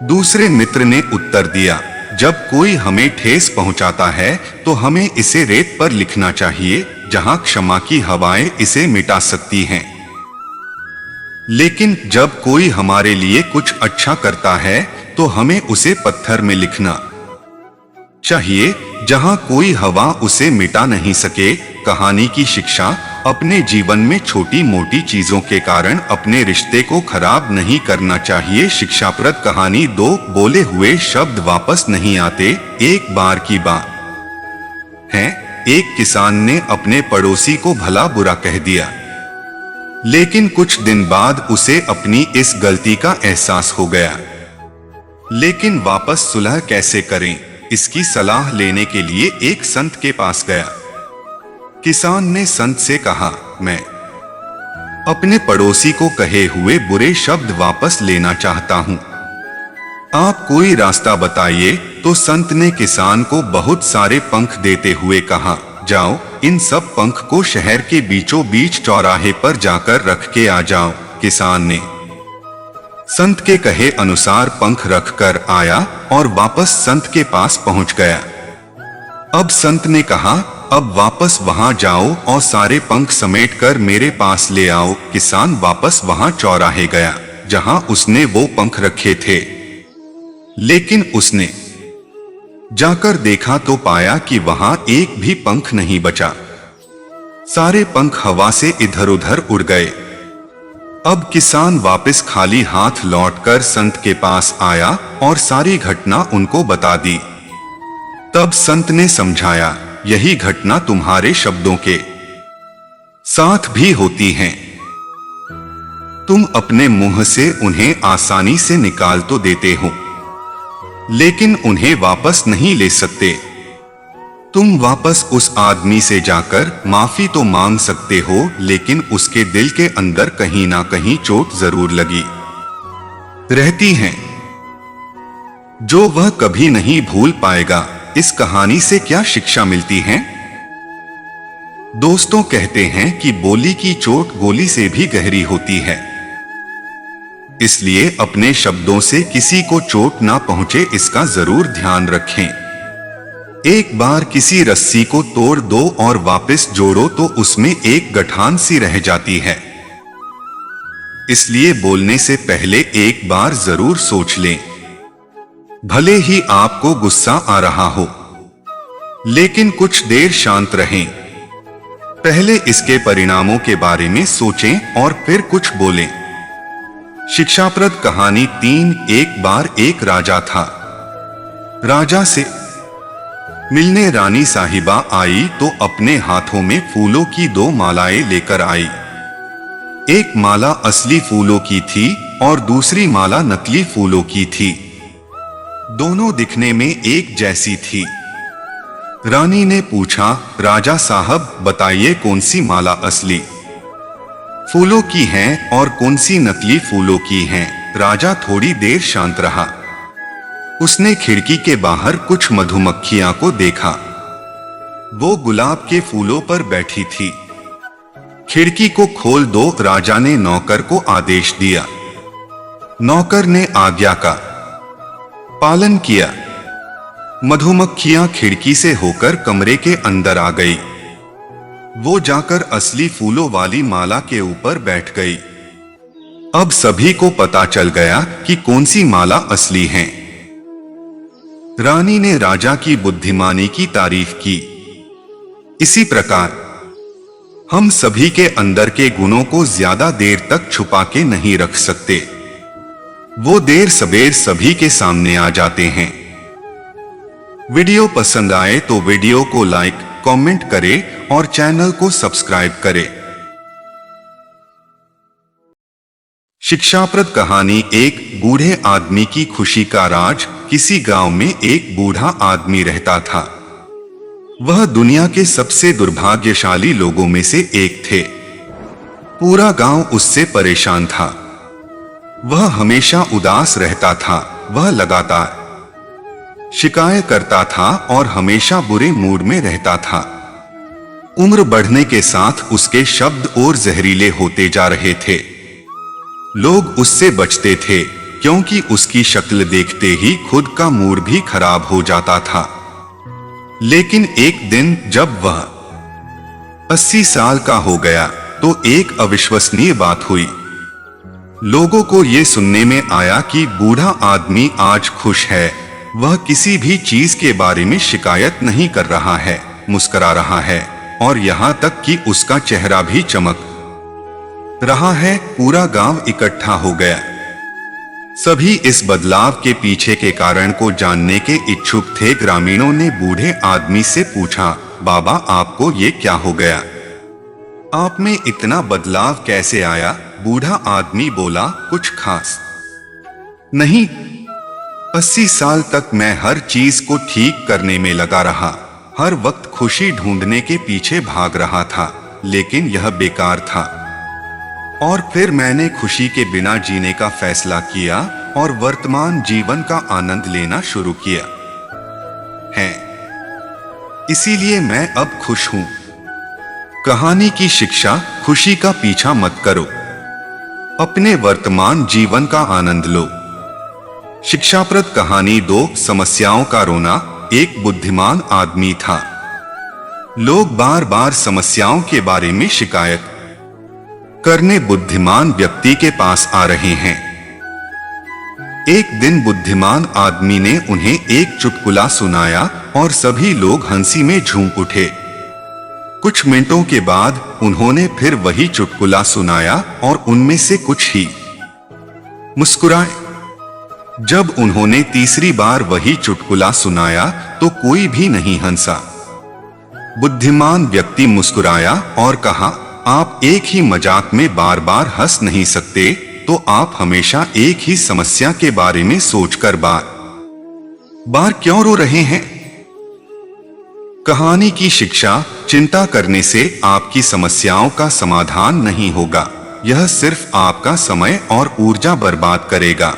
दूसरे मित्र ने उत्तर दिया, जब कोई हमें ठेस पहुंचाता है तो हमें इसे रेत पर लिखना चाहिए, जहां क्षमा की हवाएं इसे मिटा सकती हैं। लेकिन जब कोई हमारे लिए कुछ अच्छा करता है तो हमें उसे पत्थर में लिखना चाहिए, जहां कोई हवा उसे मिटा नहीं सके। कहानी की शिक्षा। अपने जीवन में छोटी मोटी चीजों के कारण अपने रिश्ते को खराब नहीं करना चाहिए। शिक्षाप्रद कहानी। दो बोले हुए शब्द वापस नहीं आते। एक बार की बात है, एक किसान ने अपने पड़ोसी को भला बुरा कह दिया, लेकिन कुछ दिन बाद उसे अपनी इस गलती का एहसास हो गया। लेकिन वापस सुलह कैसे करें, इसकी सलाह लेने के लिए एक संत के पास गया। किसान ने संत से कहा, मैं अपने पड़ोसी को कहे हुए बुरे शब्द वापस लेना चाहता हूं, आप कोई रास्ता बताइए। तो संत ने किसान को बहुत सारे पंख देते हुए कहा, जाओ, इन सब पंख को शहर के बीचों बीच चौराहे पर जाकर रख के आ जाओ। किसान ने संत के कहे अनुसार पंख रख कर आया और वापस संत के पास पहुंच गया। अब संत ने कहा, अब वापस वहां जाओ और सारे पंख समेटकर मेरे पास ले आओ। किसान वापस वहां चौराहे गया जहां उसने वो पंख रखे थे, लेकिन उसने जाकर देखा तो पाया कि वहां एक भी पंख नहीं बचा। सारे पंख हवा से इधर उधर उड़ गए। अब किसान वापस खाली हाथ लौटकर संत के पास आया और सारी घटना उनको बता दी। तब संत ने समझाया, यही घटना तुम्हारे शब्दों के साथ भी होती है। तुम अपने मुंह से उन्हें आसानी से निकाल तो देते हो, लेकिन उन्हें वापस नहीं ले सकते। तुम वापस उस आदमी से जाकर माफी तो मांग सकते हो, लेकिन उसके दिल के अंदर कहीं ना कहीं चोट जरूर लगी रहती है, जो वह कभी नहीं भूल पाएगा। इस कहानी से क्या शिक्षा मिलती है? दोस्तों कहते हैं कि बोली की चोट गोली से भी गहरी होती है, इसलिए अपने शब्दों से किसी को चोट ना पहुंचे, इसका जरूर ध्यान रखें। एक बार किसी रस्सी को तोड़ दो और वापस जोड़ो तो उसमें एक गठान सी रह जाती है। इसलिए बोलने से पहले एक बार जरूर सोच लें। भले ही आपको गुस्सा आ रहा हो, लेकिन कुछ देर शांत रहें। पहले इसके परिणामों के बारे में सोचें और फिर कुछ बोलें। शिक्षाप्रद कहानी 3। एक बार एक राजा था। राजा से मिलने रानी साहिबा आई तो अपने हाथों में फूलों की 2 मालाएं लेकर आई। एक माला असली फूलों की थी और दूसरी माला नकली फूलों की थी। दोनों दिखने में एक जैसी थी। रानी ने पूछा, राजा साहब बताइए कौन सी माला असली फूलों की है और कौन सी नकली फूलों की है? राजा थोड़ी देर शांत रहा। उसने खिड़की के बाहर कुछ मधुमक्खियां को देखा। वो गुलाब के फूलों पर बैठी थी। खिड़की को खोल दो, राजा ने नौकर को आदेश दिया। नौकर ने आज्ञा का पालन किया। मधुमक्खियां खिड़की से होकर कमरे के अंदर आ गई। वो जाकर असली फूलों वाली माला के ऊपर बैठ गई। अब सभी को पता चल गया कि कौन सी माला असली है। रानी ने राजा की बुद्धिमानी की तारीफ की। इसी प्रकार हम सभी के अंदर के गुणों को ज्यादा देर तक छुपा के नहीं रख सकते। वो देर सबेर सभी के सामने आ जाते हैं। वीडियो पसंद आए तो वीडियो को लाइक, कमेंट करें और चैनल को सब्सक्राइब करें। शिक्षाप्रद कहानी। एक बूढ़े आदमी की खुशी का राज। किसी गांव में एक बूढ़ा आदमी रहता था। वह दुनिया के सबसे दुर्भाग्यशाली लोगों में से एक थे। पूरा गांव उससे परेशान था। वह हमेशा उदास रहता था। वह लगातार शिकायत करता था और हमेशा बुरे मूड में रहता था। उम्र बढ़ने के साथ उसके शब्द और जहरीले होते जा रहे थे। लोग उससे बचते थे क्योंकि उसकी शक्ल देखते ही खुद का मूड भी खराब हो जाता था। लेकिन एक दिन जब वह 80 साल का हो गया तो एक अविश्वसनीय बात हुई। लोगों को यह सुनने में आया कि बूढ़ा आदमी आज खुश है। वह किसी भी चीज के बारे में शिकायत नहीं कर रहा है, मुस्कुरा रहा है और यहां तक कि उसका चेहरा भी चमक रहा है। पूरा गांव इकट्ठा हो गया। सभी इस बदलाव के पीछे के कारण को जानने के इच्छुक थे। ग्रामीणों ने बूढ़े आदमी से पूछा, बाबा आपको ये क्या हो गया? आप में इतना बदलाव कैसे आया? बूढ़ा आदमी बोला, कुछ खास नहीं। 80 साल तक मैं हर चीज को ठीक करने में लगा रहा। हर वक्त खुशी ढूंढने के पीछे भाग रहा था, लेकिन यह बेकार था। और फिर मैंने खुशी के बिना जीने का फैसला किया और वर्तमान जीवन का आनंद लेना शुरू किया है। इसीलिए मैं अब खुश हूं। कहानी की शिक्षा। खुशी का पीछा मत करो, अपने वर्तमान जीवन का आनंद लो। शिक्षाप्रद कहानी। 2 समस्याओं का रोना। एक बुद्धिमान आदमी था। लोग बार बार समस्याओं के बारे में शिकायत करने बुद्धिमान व्यक्ति के पास आ रहे हैं। एक दिन बुद्धिमान आदमी ने उन्हें एक चुटकुला सुनाया और सभी लोग हंसी में झूम उठे। कुछ मिनटों के बाद उन्होंने फिर वही चुटकुला सुनाया और उनमें से कुछ ही मुस्कुराए। जब उन्होंने तीसरी बार वही चुटकुला सुनाया तो कोई भी नहीं हंसा। बुद्धिमान व्यक्ति मुस्कुराया और कहा, आप एक ही मजाक में बार बार हंस नहीं सकते, तो आप हमेशा एक ही समस्या के बारे में सोचकर बार बार क्यों रो रहे हैं? कहानी की शिक्षा। चिंता करने से आपकी समस्याओं का समाधान नहीं होगा। यह सिर्फ आपका समय और ऊर्जा बर्बाद करेगा।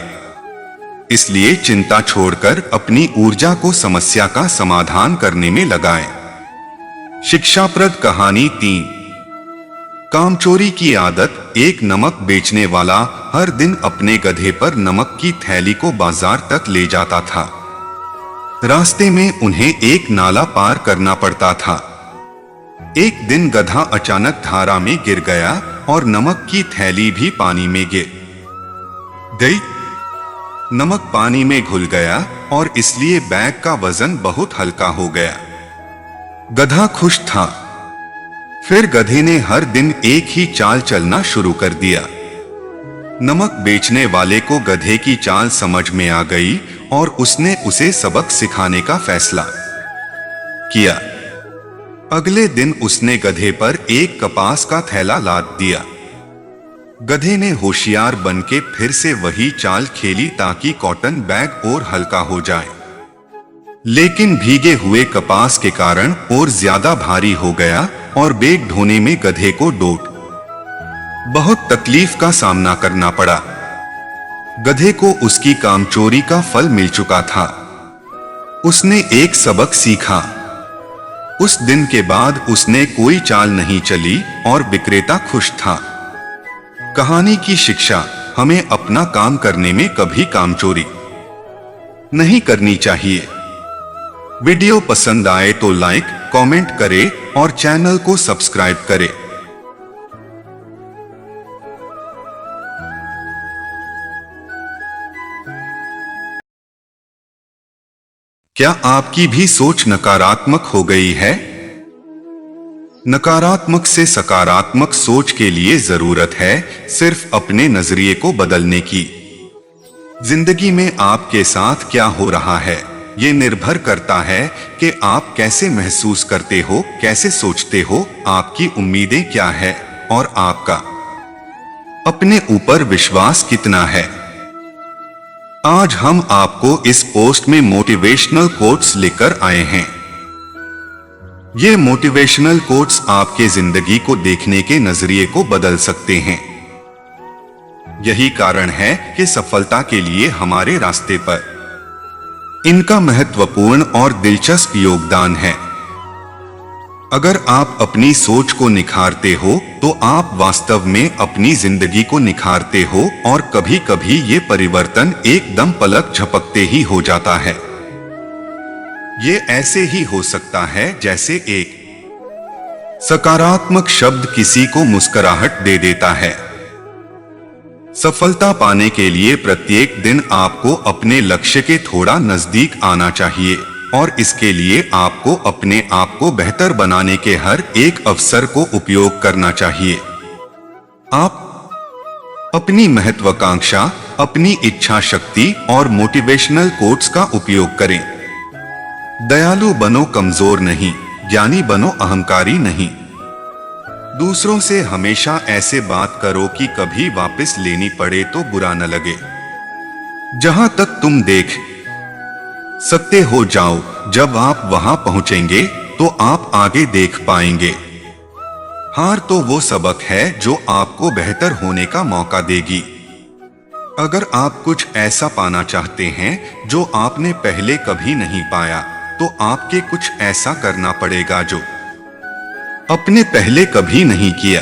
इसलिए चिंता छोड़कर अपनी ऊर्जा को समस्या का समाधान करने में लगाएं। शिक्षाप्रद कहानी। 3 कामचोरी की आदत। एक नमक बेचने वाला हर दिन अपने गधे पर नमक की थैली को बाजार तक ले जाता था। रास्ते में उन्हें एक नाला पार करना पड़ता था। एक दिन गधा अचानक धारा में गिर गया और नमक की थैली भी पानी में गिर गई। नमक पानी में घुल गया और इसलिए बैग का वजन बहुत हल्का हो गया। गधा खुश था। फिर गधे ने हर दिन एक ही चाल चलना शुरू कर दिया। नमक बेचने वाले को गधे की चाल समझ में आ गई और उसने उसे सबक सिखाने का फैसला किया। अगले दिन उसने गधे पर एक कपास का थैला लाद दिया। गधे ने होशियार बनके फिर से वही चाल खेली ताकि कॉटन बैग और हल्का हो जाए। लेकिन भीगे हुए कपास के कारण और ज्यादा भारी हो गया और बैग ढोने में गधे को बहुत तकलीफ का सामना करना पड़ा। गधे को उसकी कामचोरी का फल मिल चुका था। उसने एक सबक सीखा। उस दिन के बाद उसने कोई चाल नहीं चली और विक्रेता खुश था। कहानी की शिक्षा, हमें अपना काम करने में कभी कामचोरी नहीं करनी चाहिए। वीडियो पसंद आए तो लाइक, कमेंट करें और चैनल को सब्सक्राइब करें। क्या आपकी भी सोच नकारात्मक हो गई है? नकारात्मक से सकारात्मक सोच के लिए जरूरत है सिर्फ अपने नजरिए को बदलने की। जिंदगी में आपके साथ क्या हो रहा है, ये निर्भर करता है कि आप कैसे महसूस करते हो, कैसे सोचते हो, आपकी उम्मीदें क्या है और आपका अपने ऊपर विश्वास कितना है। आज हम आपको इस पोस्ट में मोटिवेशनल कोट्स लेकर आए हैं। ये मोटिवेशनल कोट्स आपके जिंदगी को देखने के नजरिए को बदल सकते हैं। यही कारण है कि सफलता के लिए हमारे रास्ते पर इनका महत्वपूर्ण और दिलचस्प योगदान है। अगर आप अपनी सोच को निखारते हो तो आप वास्तव में अपनी जिंदगी को निखारते हो और कभी कभी ये परिवर्तन एकदम पलक झपकते ही हो जाता है। ये ऐसे ही हो सकता है जैसे एक सकारात्मक शब्द किसी को मुस्कुराहट दे देता है। सफलता पाने के लिए प्रत्येक दिन आपको अपने लक्ष्य के थोड़ा नजदीक आना चाहिए और इसके लिए आपको अपने आप को बेहतर बनाने के हर एक अवसर को उपयोग करना चाहिए। आप अपनी महत्वाकांक्षा, अपनी इच्छा शक्ति और मोटिवेशनल कोट्स का उपयोग करें। दयालु बनो, कमजोर नहीं। ज्ञानी बनो, अहंकारी नहीं। दूसरों से हमेशा ऐसे बात करो कि कभी वापस लेनी पड़े तो बुरा न लगे। जहां तक तुम देख सकते हो जाओ, जब आप वहां पहुंचेंगे तो आप आगे देख पाएंगे। हार तो वो सबक है जो आपको बेहतर होने का मौका देगी। अगर आप कुछ ऐसा पाना चाहते हैं जो आपने पहले कभी नहीं पाया, तो आपके कुछ ऐसा करना पड़ेगा जो आपने पहले कभी नहीं किया।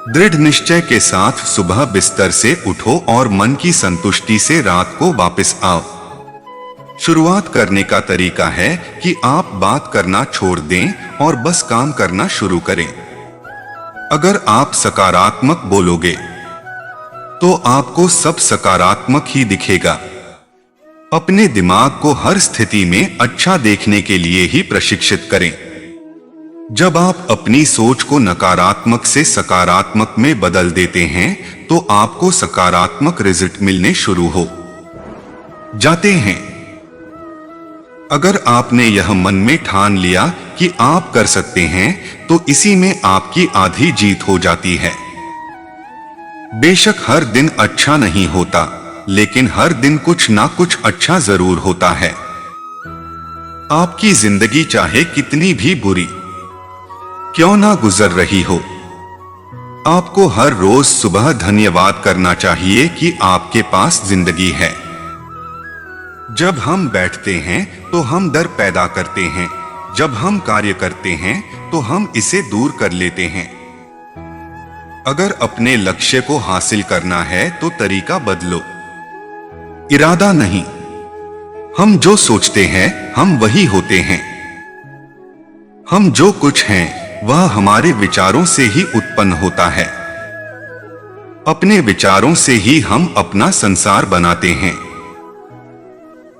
दृढ़ निश्चय के साथ सुबह बिस्तर से उठो और मन की संतुष्टि से रात को वापस आओ। शुरुआत करने का तरीका है कि आप बात करना छोड़ दें और बस काम करना शुरू करें। अगर आप सकारात्मक बोलोगे तो आपको सब सकारात्मक ही दिखेगा। अपने दिमाग को हर स्थिति में अच्छा देखने के लिए ही प्रशिक्षित करें। जब आप अपनी सोच को नकारात्मक से सकारात्मक में बदल देते हैं तो आपको सकारात्मक रिजल्ट मिलने शुरू हो जाते हैं। अगर आपने यह मन में ठान लिया कि आप कर सकते हैं तो इसी में आपकी आधी जीत हो जाती है। बेशक हर दिन अच्छा नहीं होता, लेकिन हर दिन कुछ ना कुछ अच्छा जरूर होता है। आपकी जिंदगी चाहे कितनी भी बुरी क्यों ना गुजर रही हो, आपको हर रोज सुबह धन्यवाद करना चाहिए कि आपके पास जिंदगी है। जब हम बैठते हैं तो हम डर पैदा करते हैं, जब हम कार्य करते हैं तो हम इसे दूर कर लेते हैं। अगर अपने लक्ष्य को हासिल करना है तो तरीका बदलो, इरादा नहीं। हम जो सोचते हैं हम वही होते हैं। हम जो कुछ हैं वह हमारे विचारों से ही उत्पन्न होता है। अपने विचारों से ही हम अपना संसार बनाते हैं।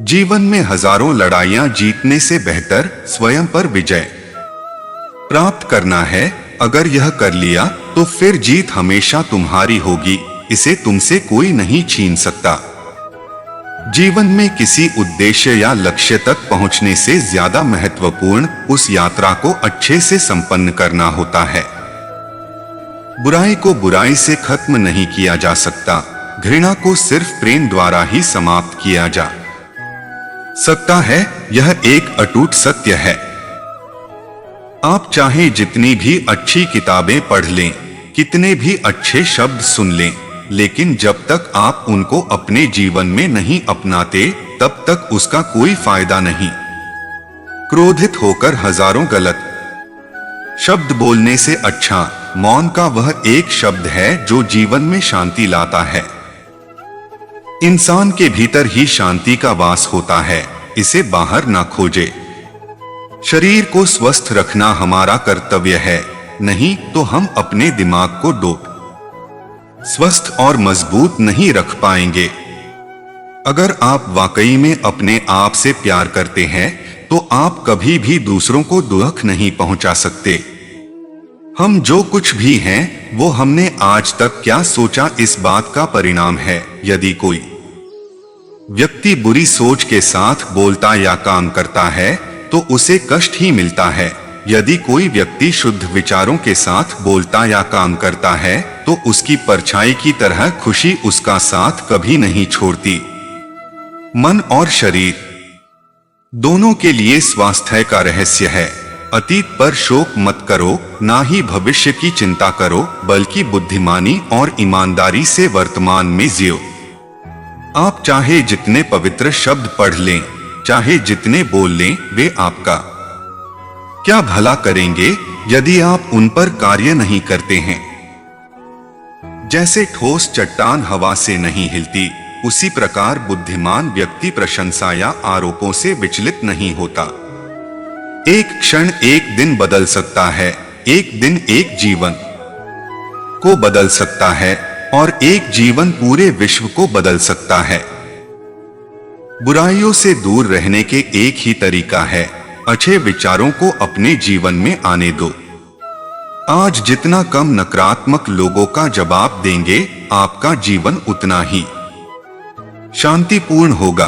जीवन में हजारों लड़ाइयां जीतने से बेहतर स्वयं पर विजय प्राप्त करना है। अगर यह कर लिया तो फिर जीत हमेशा तुम्हारी होगी, इसे तुमसे कोई नहीं छीन सकता। जीवन में किसी उद्देश्य या लक्ष्य तक पहुंचने से ज्यादा महत्वपूर्ण उस यात्रा को अच्छे से संपन्न करना होता है। बुराई को बुराई से खत्म नहीं किया जा सकता, घृणा को सिर्फ प्रेम द्वारा ही समाप्त किया जा सकता है। यह एक अटूट सत्य है। आप चाहे जितनी भी अच्छी किताबें पढ़ लें, कितने भी अच्छे शब्द सुन लें, लेकिन जब तक आप उनको अपने जीवन में नहीं अपनाते तब तक उसका कोई फायदा नहीं। क्रोधित होकर हजारों गलत शब्द बोलने से अच्छा मौन का वह एक शब्द है जो जीवन में शांति लाता है। इंसान के भीतर ही शांति का वास होता है, इसे बाहर ना खोजे। शरीर को स्वस्थ रखना हमारा कर्तव्य है, नहीं तो हम अपने दिमाग को स्वस्थ और मजबूत नहीं रख पाएंगे। अगर आप वाकई में अपने आप से प्यार करते हैं तो आप कभी भी दूसरों को दुख नहीं पहुंचा सकते। हम जो कुछ भी हैं वो हमने आज तक क्या सोचा इस बात का परिणाम है। यदि कोई व्यक्ति बुरी सोच के साथ बोलता या काम करता है तो उसे कष्ट ही मिलता है। यदि कोई व्यक्ति शुद्ध विचारों के साथ बोलता या काम करता है तो उसकी परछाई की तरह खुशी उसका साथ कभी नहीं छोड़ती। मन और शरीर दोनों के लिए स्वास्थ्य का रहस्य है। अतीत पर शोक मत करो, ना ही भविष्य की चिंता करो, बल्कि बुद्धिमानी और ईमानदारी से वर्तमान में जियो। आप चाहे जितने पवित्र शब्द पढ़ लें, चाहे जितने बोल लें, वे आपका क्या भला करेंगे यदि आप उन पर कार्य नहीं करते हैं। जैसे ठोस चट्टान हवा से नहीं हिलती, उसी प्रकार बुद्धिमान व्यक्ति प्रशंसा या आरोपों से विचलित नहीं होता। एक क्षण एक दिन बदल सकता है, एक दिन एक जीवन को बदल सकता है और एक जीवन पूरे विश्व को बदल सकता है। बुराइयों से दूर रहने के एक ही तरीका है, अच्छे विचारों को अपने जीवन में आने दो। आज जितना कम नकारात्मक लोगों का जवाब देंगे, आपका जीवन उतना ही शांतिपूर्ण होगा।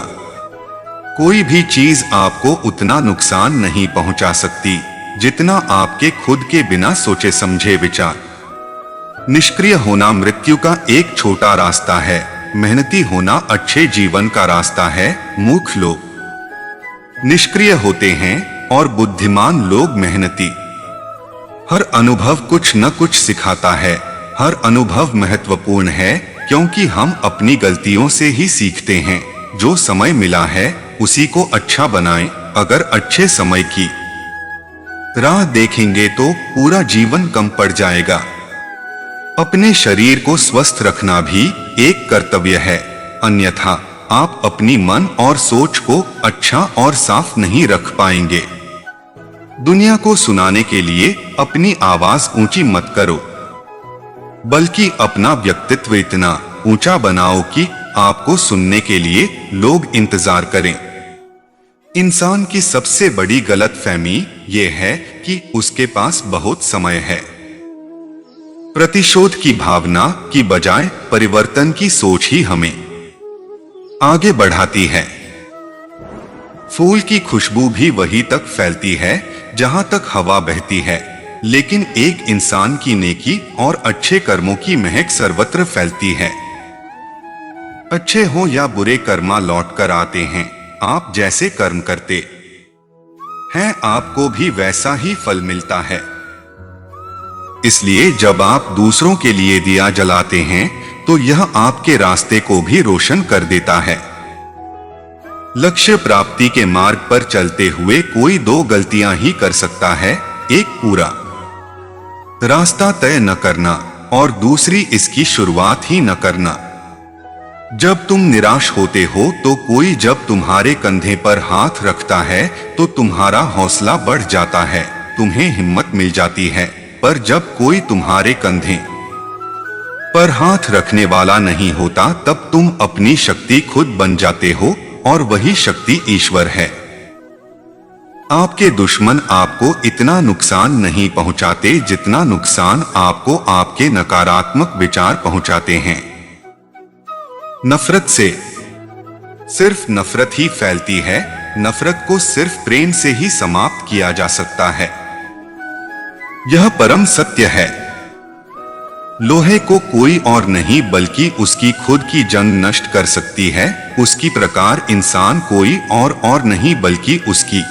कोई भी चीज आपको उतना नुकसान नहीं पहुंचा सकती जितना आपके खुद के बिना सोचे समझे विचार। निष्क्रिय होना मृत्यु का एक छोटा रास्ता है, मेहनती होना अच्छे जीवन का रास्ता है। मूर्ख लोग निष्क्रिय होते हैं और बुद्धिमान लोग मेहनती। हर अनुभव कुछ न कुछ सिखाता है, हर अनुभव महत्वपूर्ण है क्योंकि हम अपनी गलतियों से ही सीखते हैं। जो समय मिला है उसी को अच्छा बनाएं। अगर अच्छे समय की राह देखेंगे तो पूरा जीवन कम पड़ जाएगा। अपने शरीर को स्वस्थ रखना भी एक कर्तव्य है, अन्यथा आप अपनी मन और सोच को अच्छा और साफ नहीं रख पाएंगे। दुनिया को सुनाने के लिए अपनी आवाज ऊंची मत करो, बल्कि अपना व्यक्तित्व इतना ऊंचा बनाओ कि आपको सुनने के लिए लोग इंतजार करें। इंसान की सबसे बड़ी गलतफहमी यह है कि उसके पास बहुत समय है। प्रतिशोध की भावना की बजाय परिवर्तन की सोच ही हमें आगे बढ़ाती है। फूल की खुशबू भी वहीं तक फैलती है जहां तक हवा बहती है, लेकिन एक इंसान की नेकी और अच्छे कर्मों की महक सर्वत्र फैलती है। अच्छे हो या बुरे कर्मा लौट कर आते हैं। आप जैसे कर्म करते हैं आपको भी वैसा ही फल मिलता है। इसलिए जब आप दूसरों के लिए दिया जलाते हैं तो यह आपके रास्ते को भी रोशन कर देता है। लक्ष्य प्राप्ति के मार्ग पर चलते हुए कोई दो गलतियां ही कर सकता है, एक पूरा रास्ता तय न करना और दूसरी इसकी शुरुआत ही न करना। जब तुम निराश होते हो तो कोई जब तुम्हारे कंधे पर हाथ रखता है तो तुम्हारा हौसला बढ़ जाता है, तुम्हें हिम्मत मिल जाती है। पर जब कोई तुम्हारे कंधे पर हाथ रखने वाला नहीं होता तब तुम अपनी शक्ति खुद बन जाते हो और वही शक्ति ईश्वर है। आपके दुश्मन आपको इतना नुकसान नहीं पहुंचाते जितना नुकसान आपको आपके नकारात्मक विचार पहुंचाते हैं। नफरत से सिर्फ नफरत ही फैलती है, नफरत को सिर्फ प्रेम से ही समाप्त किया जा सकता है। यह परम सत्य है। लोहे को कोई और नहीं बल्कि उसकी खुद की जंग नष्ट कर सकती है, उसकी प्रकार इंसान कोई और नहीं बल्कि उसकी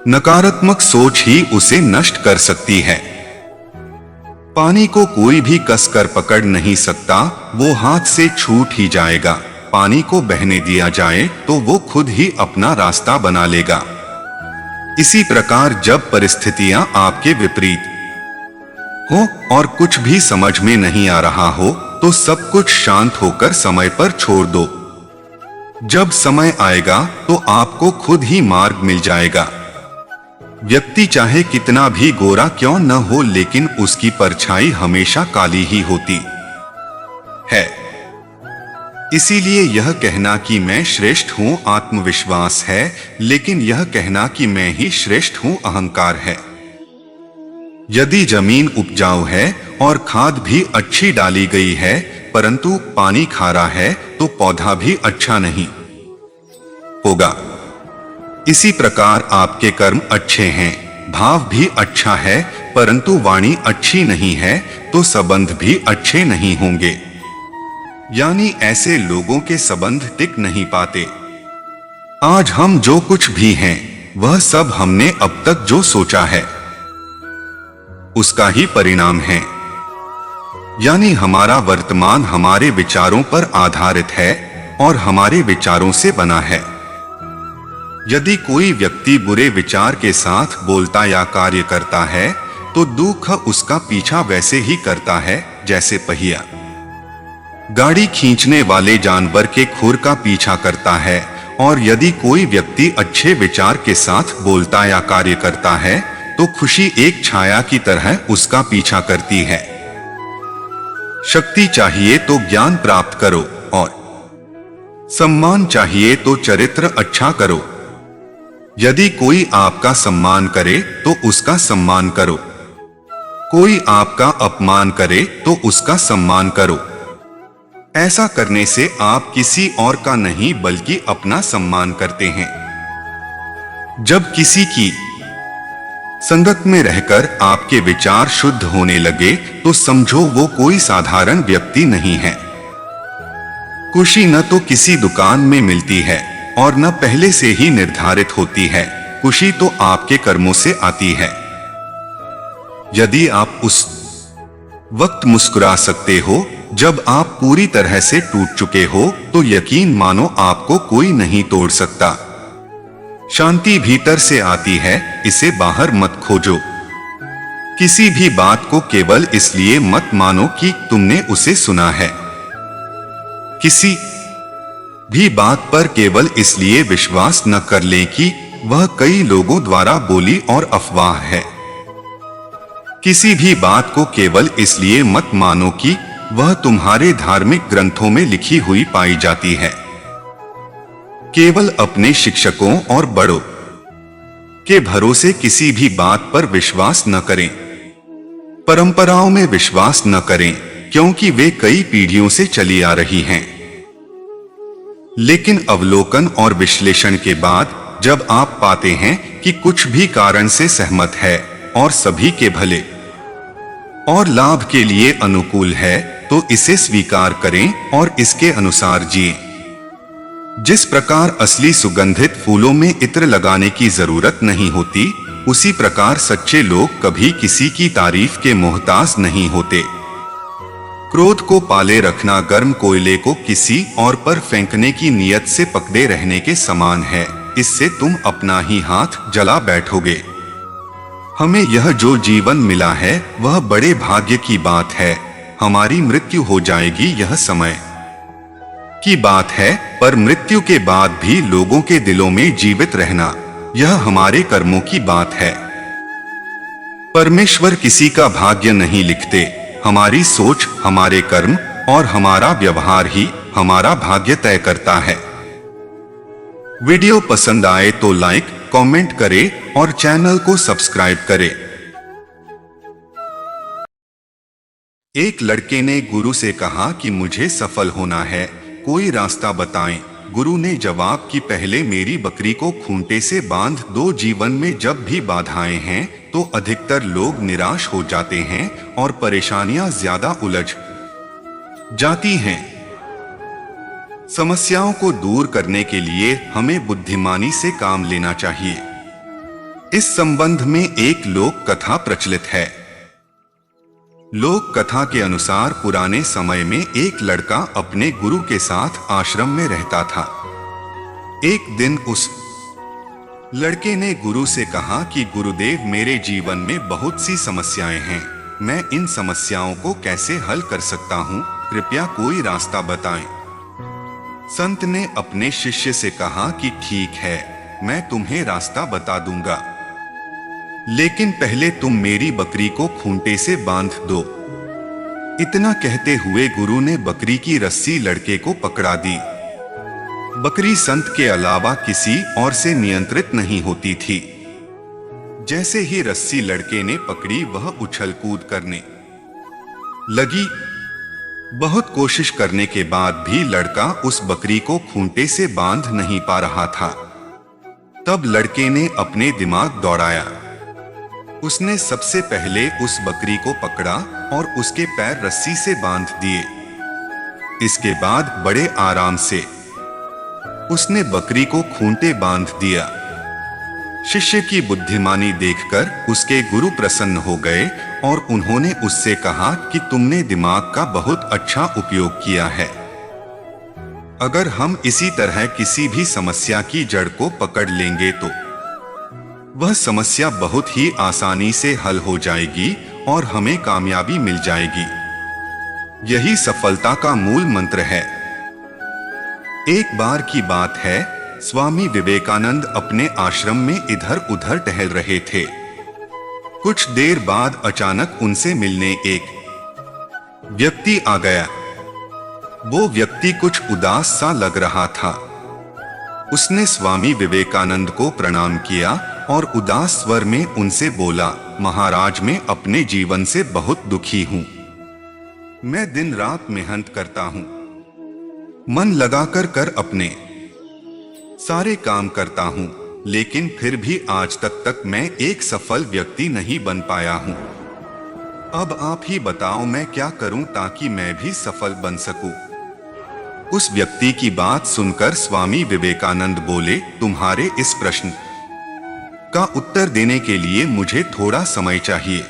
नकारात्मक सोच ही उसे नष्ट कर सकती है। पानी को कोई भी कसकर पकड़ नहीं सकता, वो हाथ से छूट ही जाएगा। पानी को बहने दिया जाए तो वो खुद ही अपना रास्ता बना लेगा। इसी प्रकार जब परिस्थितियां आपके विपरीत हो और कुछ भी समझ में नहीं आ रहा हो, तो सब कुछ शांत होकर समय पर छोड़ दो। जब समय आएगा तो आपको खुद ही मार्ग मिल जाएगा। व्यक्ति चाहे कितना भी गोरा क्यों न हो, लेकिन उसकी परछाई हमेशा काली ही होती है। इसीलिए यह कहना कि मैं श्रेष्ठ हूं आत्मविश्वास है, लेकिन यह कहना कि मैं ही श्रेष्ठ हूं अहंकार है। यदि जमीन उपजाऊ है और खाद भी अच्छी डाली गई है, परंतु पानी खारा है, तो पौधा भी अच्छा नहीं होगा। इसी प्रकार आपके कर्म अच्छे हैं, भाव भी अच्छा है, परंतु वाणी अच्छी नहीं है, तो संबंध भी अच्छे नहीं होंगे। यानी ऐसे लोगों के संबंध टिक नहीं पाते। आज हम जो कुछ भी हैं, वह सब हमने अब तक जो सोचा है उसका ही परिणाम है। यानी हमारा वर्तमान हमारे विचारों पर आधारित है और हमारे विचारों से बना है। यदि कोई व्यक्ति बुरे विचार के साथ बोलता या कार्य करता है, तो दुख उसका पीछा वैसे ही करता है जैसे पहिया गाड़ी खींचने वाले जानवर के खुर का पीछा करता है। और यदि कोई व्यक्ति अच्छे विचार के साथ बोलता या कार्य करता है, तो खुशी एक छाया की तरह उसका पीछा करती है। शक्ति चाहिए तो ज्ञान प्राप्त करो, और सम्मान चाहिए तो चरित्र अच्छा करो। यदि कोई आपका सम्मान करे तो उसका सम्मान करो, कोई आपका अपमान करे तो उसका सम्मान करो। ऐसा करने से आप किसी और का नहीं बल्कि अपना सम्मान करते हैं। जब किसी की संगत में रहकर आपके विचार शुद्ध होने लगे, तो समझो वो कोई साधारण व्यक्ति नहीं है। खुशी न तो किसी दुकान में मिलती है और न पहले से ही निर्धारित होती है। खुशी तो आपके कर्मों से आती है। यदि आप उस वक्त मुस्कुरा सकते हो जब आप पूरी तरह से टूट चुके हो, तो यकीन मानो आपको कोई नहीं तोड़ सकता। शांति भीतर से आती है, इसे बाहर मत खोजो। किसी भी बात को केवल इसलिए मत मानो कि तुमने उसे सुना है। किसी भी बात पर केवल इसलिए विश्वास न कर लें कि वह कई लोगों द्वारा बोली और अफवाह है। किसी भी बात को केवल इसलिए मत मानो कि वह तुम्हारे धार्मिक ग्रंथों में लिखी हुई पाई जाती है। केवल अपने शिक्षकों और बड़ों के भरोसे किसी भी बात पर विश्वास न करें। परंपराओं में विश्वास न करें, क्योंकि वे कई पीढ़ियों से चली आ रही हैं। लेकिन अवलोकन और विश्लेषण के बाद जब आप पाते हैं कि कुछ भी कारण से सहमत है और सभी के भले और लाभ के लिए अनुकूल है, तो इसे स्वीकार करें और इसके अनुसार जिएं। जिस प्रकार असली सुगंधित फूलों में इत्र लगाने की जरूरत नहीं होती, उसी प्रकार सच्चे लोग कभी किसी की तारीफ के मोहताज नहीं होते। क्रोध को पाले रखना गर्म कोयले को किसी और पर फेंकने की नियत से पकड़े रहने के समान है। इससे तुम अपना ही हाथ जला बैठोगे। हमें यह जो जीवन मिला है वह बड़े भाग्य की बात है। हमारी मृत्यु हो जाएगी, यह समय की बात है, पर मृत्यु के बाद भी लोगों के दिलों में जीवित रहना, यह हमारे कर्मों की बात है। परमेश्वर किसी का भाग्य नहीं लिखते। हमारी सोच, हमारे कर्म और हमारा व्यवहार ही हमारा भाग्य तय करता है। वीडियो पसंद आए तो लाइक, कमेंट करें और चैनल को सब्सक्राइब करें। एक लड़के ने गुरु से कहा कि मुझे सफल होना है, कोई रास्ता बताएं। गुरु ने जवाब कि पहले मेरी बकरी को खूंटे से बांध दो। जीवन में जब भी बाधाएं हैं तो अधिकतर लोग निराश हो जाते हैं और परेशानियां ज्यादा उलझ जाती हैं। समस्याओं को दूर करने के लिए हमें बुद्धिमानी से काम लेना चाहिए। इस संबंध में एक लोक कथा प्रचलित है। लोक कथा के अनुसार पुराने समय में एक लड़का अपने गुरु के साथ आश्रम में रहता था। एक दिन उस लड़के ने गुरु से कहा कि गुरुदेव, मेरे जीवन में बहुत सी समस्याएं हैं। मैं इन समस्याओं को कैसे हल कर सकता हूँ? कृपया कोई रास्ता बताएं। संत ने अपने शिष्य से कहा कि ठीक है, मैं तुम्हें रास्ता बता दूंगा, लेकिन पहले तुम मेरी बकरी को खूंटे से बांध दो। इतना कहते हुए गुरु ने बकरी की रस्सी लड़के को पकड़ा दी। बकरी संत के अलावा किसी और से नियंत्रित नहीं होती थी। जैसे ही रस्सी लड़के ने पकड़ी, वह उछल कूद करने लगी। बहुत कोशिश करने के बाद भी लड़का उस बकरी को खूंटे से बांध नहीं पा रहा था। तब लड़के ने अपने दिमाग दौड़ाया। उसने सबसे पहले उस बकरी को पकड़ा और उसके पैर रस्सी से बांध दिए। इसके बाद बड़े आराम से उसने बकरी को खूंटे बांध दिया। शिष्य की बुद्धिमानी देखकर उसके गुरु प्रसन्न हो गए और उन्होंने उससे कहा कि तुमने दिमाग का बहुत अच्छा उपयोग किया है। अगर हम इसी तरह किसी भी समस्या की जड़ को पकड़ लेंगे तो वह समस्या बहुत ही आसानी से हल हो जाएगी और हमें कामयाबी मिल जाएगी। यही सफलता का मूल मंत्र है। एक बार की बात है, स्वामी विवेकानंद अपने आश्रम में इधर उधर टहल रहे थे। कुछ देर बाद अचानक उनसे मिलने एक व्यक्ति आ गया। वो व्यक्ति कुछ उदास सा लग रहा था। उसने स्वामी विवेकानंद को प्रणाम किया और उदास स्वर में उनसे बोला, महाराज, मैं अपने जीवन से बहुत दुखी हूं। मैं दिन रात मेहनत करता हूं, मन लगाकर कर अपने सारे काम करता हूं, लेकिन फिर भी आज तक मैं एक सफल व्यक्ति नहीं बन पाया हूं। अब आप ही बताओ मैं क्या करूं ताकि मैं भी सफल बन सकूं। उस व्यक्ति की बात सुनकर स्वामी विवेकानंद बोले, तुम्हारे इस प्रश्न का उत्तर देने के लिए मुझे थोड़ा समय चाहिए।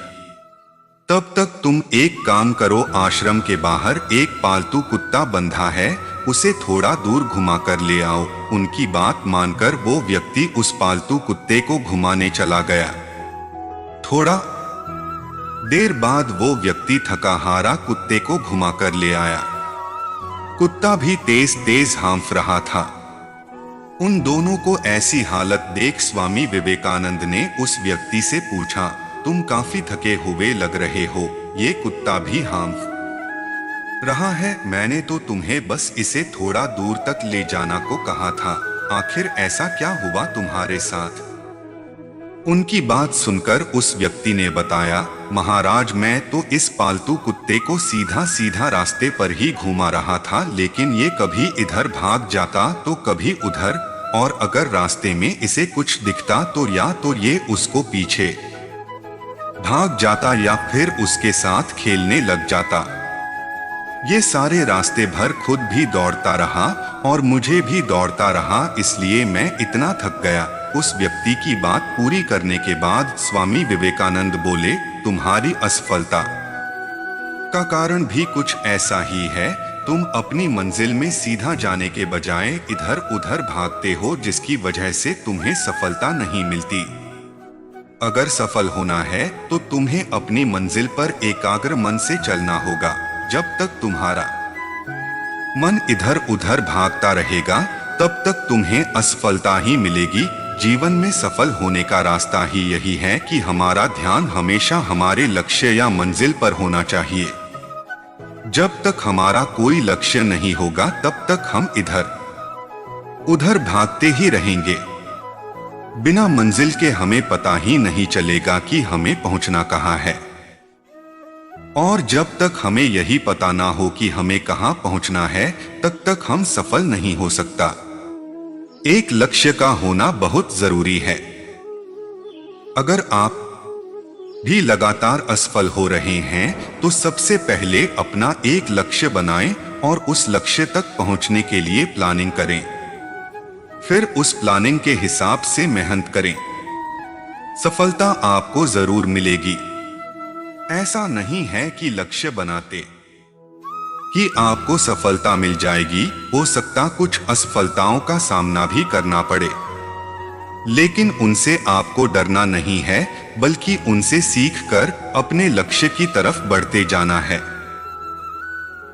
तब तक तुम एक काम करो, आश्रम के बाहर एक पालतू कुत्ता बंधा है, उसे थोड़ा दूर घुमा कर ले आओ। उनकी बात मानकर वो व्यक्ति उस पालतू कुत्ते को घुमाने चला गया। थोड़ा देर बाद वो व्यक्ति थका हारा कुत्ते को घुमा कर ले आया। कुत्ता भी तेज तेज हाँफ रहा था। उन दोनों को ऐसी हालत देख स्वामी विवेकानंद ने उस व्यक्ति से पूछा, तुम काफी थके हुए लग रहे हो, ये कुत्ता भी हाँफ रहा है। मैंने तो तुम्हें बस इसे थोड़ा दूर तक ले जाना को कहा था, आखिर ऐसा क्या हुआ तुम्हारे साथ? उनकी बात सुनकर उस व्यक्ति ने बताया, महाराज, मैं तो इस पालतू कुत्ते को सीधा सीधा रास्ते पर ही घुमा रहा था, लेकिन ये कभी इधर भाग जाता तो कभी उधर, और अगर रास्ते में इसे कुछ दिखता तो या तो ये उसको पीछे भाग जाता या फिर उसके साथ खेलने लग जाता। ये सारे रास्ते भर खुद भी दौड़ता रहा और मुझे भी दौड़ता रहा, इसलिए मैं इतना थक गया। उस व्यक्ति की बात पूरी करने के बाद स्वामी विवेकानंद बोले, तुम्हारी असफलता का कारण भी कुछ ऐसा ही है। तुम अपनी मंजिल में सीधा जाने के बजाय इधर उधर भागते हो, जिसकी वजह से तुम्हें सफलता नहीं मिलती। अगर सफल होना है तो तुम्हें अपनी मंजिल पर एकाग्र मन से चलना होगा। जब तक तुम्हारा मन इधर उधर भागता रहेगा, तब तक तुम्हें असफलता ही मिलेगी। जीवन में सफल होने का रास्ता ही यही है कि हमारा ध्यान हमेशा हमारे लक्ष्य या मंजिल पर होना चाहिए। जब तक हमारा कोई लक्ष्य नहीं होगा, तब तक हम इधर उधर भागते ही रहेंगे। बिना मंजिल के हमें पता ही नहीं चलेगा कि हमें पहुंचना कहाँ है। और जब तक हमें यही पता ना हो कि हमें कहाँ पहुंचना है, तब तक हम सफल नहीं हो सकता। एक लक्ष्य का होना बहुत जरूरी है। अगर आप भी लगातार असफल हो रहे हैं, तो सबसे पहले अपना एक लक्ष्य बनाएं और उस लक्ष्य तक पहुंचने के लिए प्लानिंग करें। फिर उस प्लानिंग के हिसाब से मेहनत करें। सफलता आपको जरूर मिलेगी। ऐसा नहीं है कि लक्ष्य बनाते कि आपको सफलता मिल जाएगी। हो सकता कुछ असफलताओं का सामना भी करना पड़े, लेकिन उनसे आपको डरना नहीं है, बल्कि उनसे सीखकर अपने लक्ष्य की तरफ बढ़ते जाना है।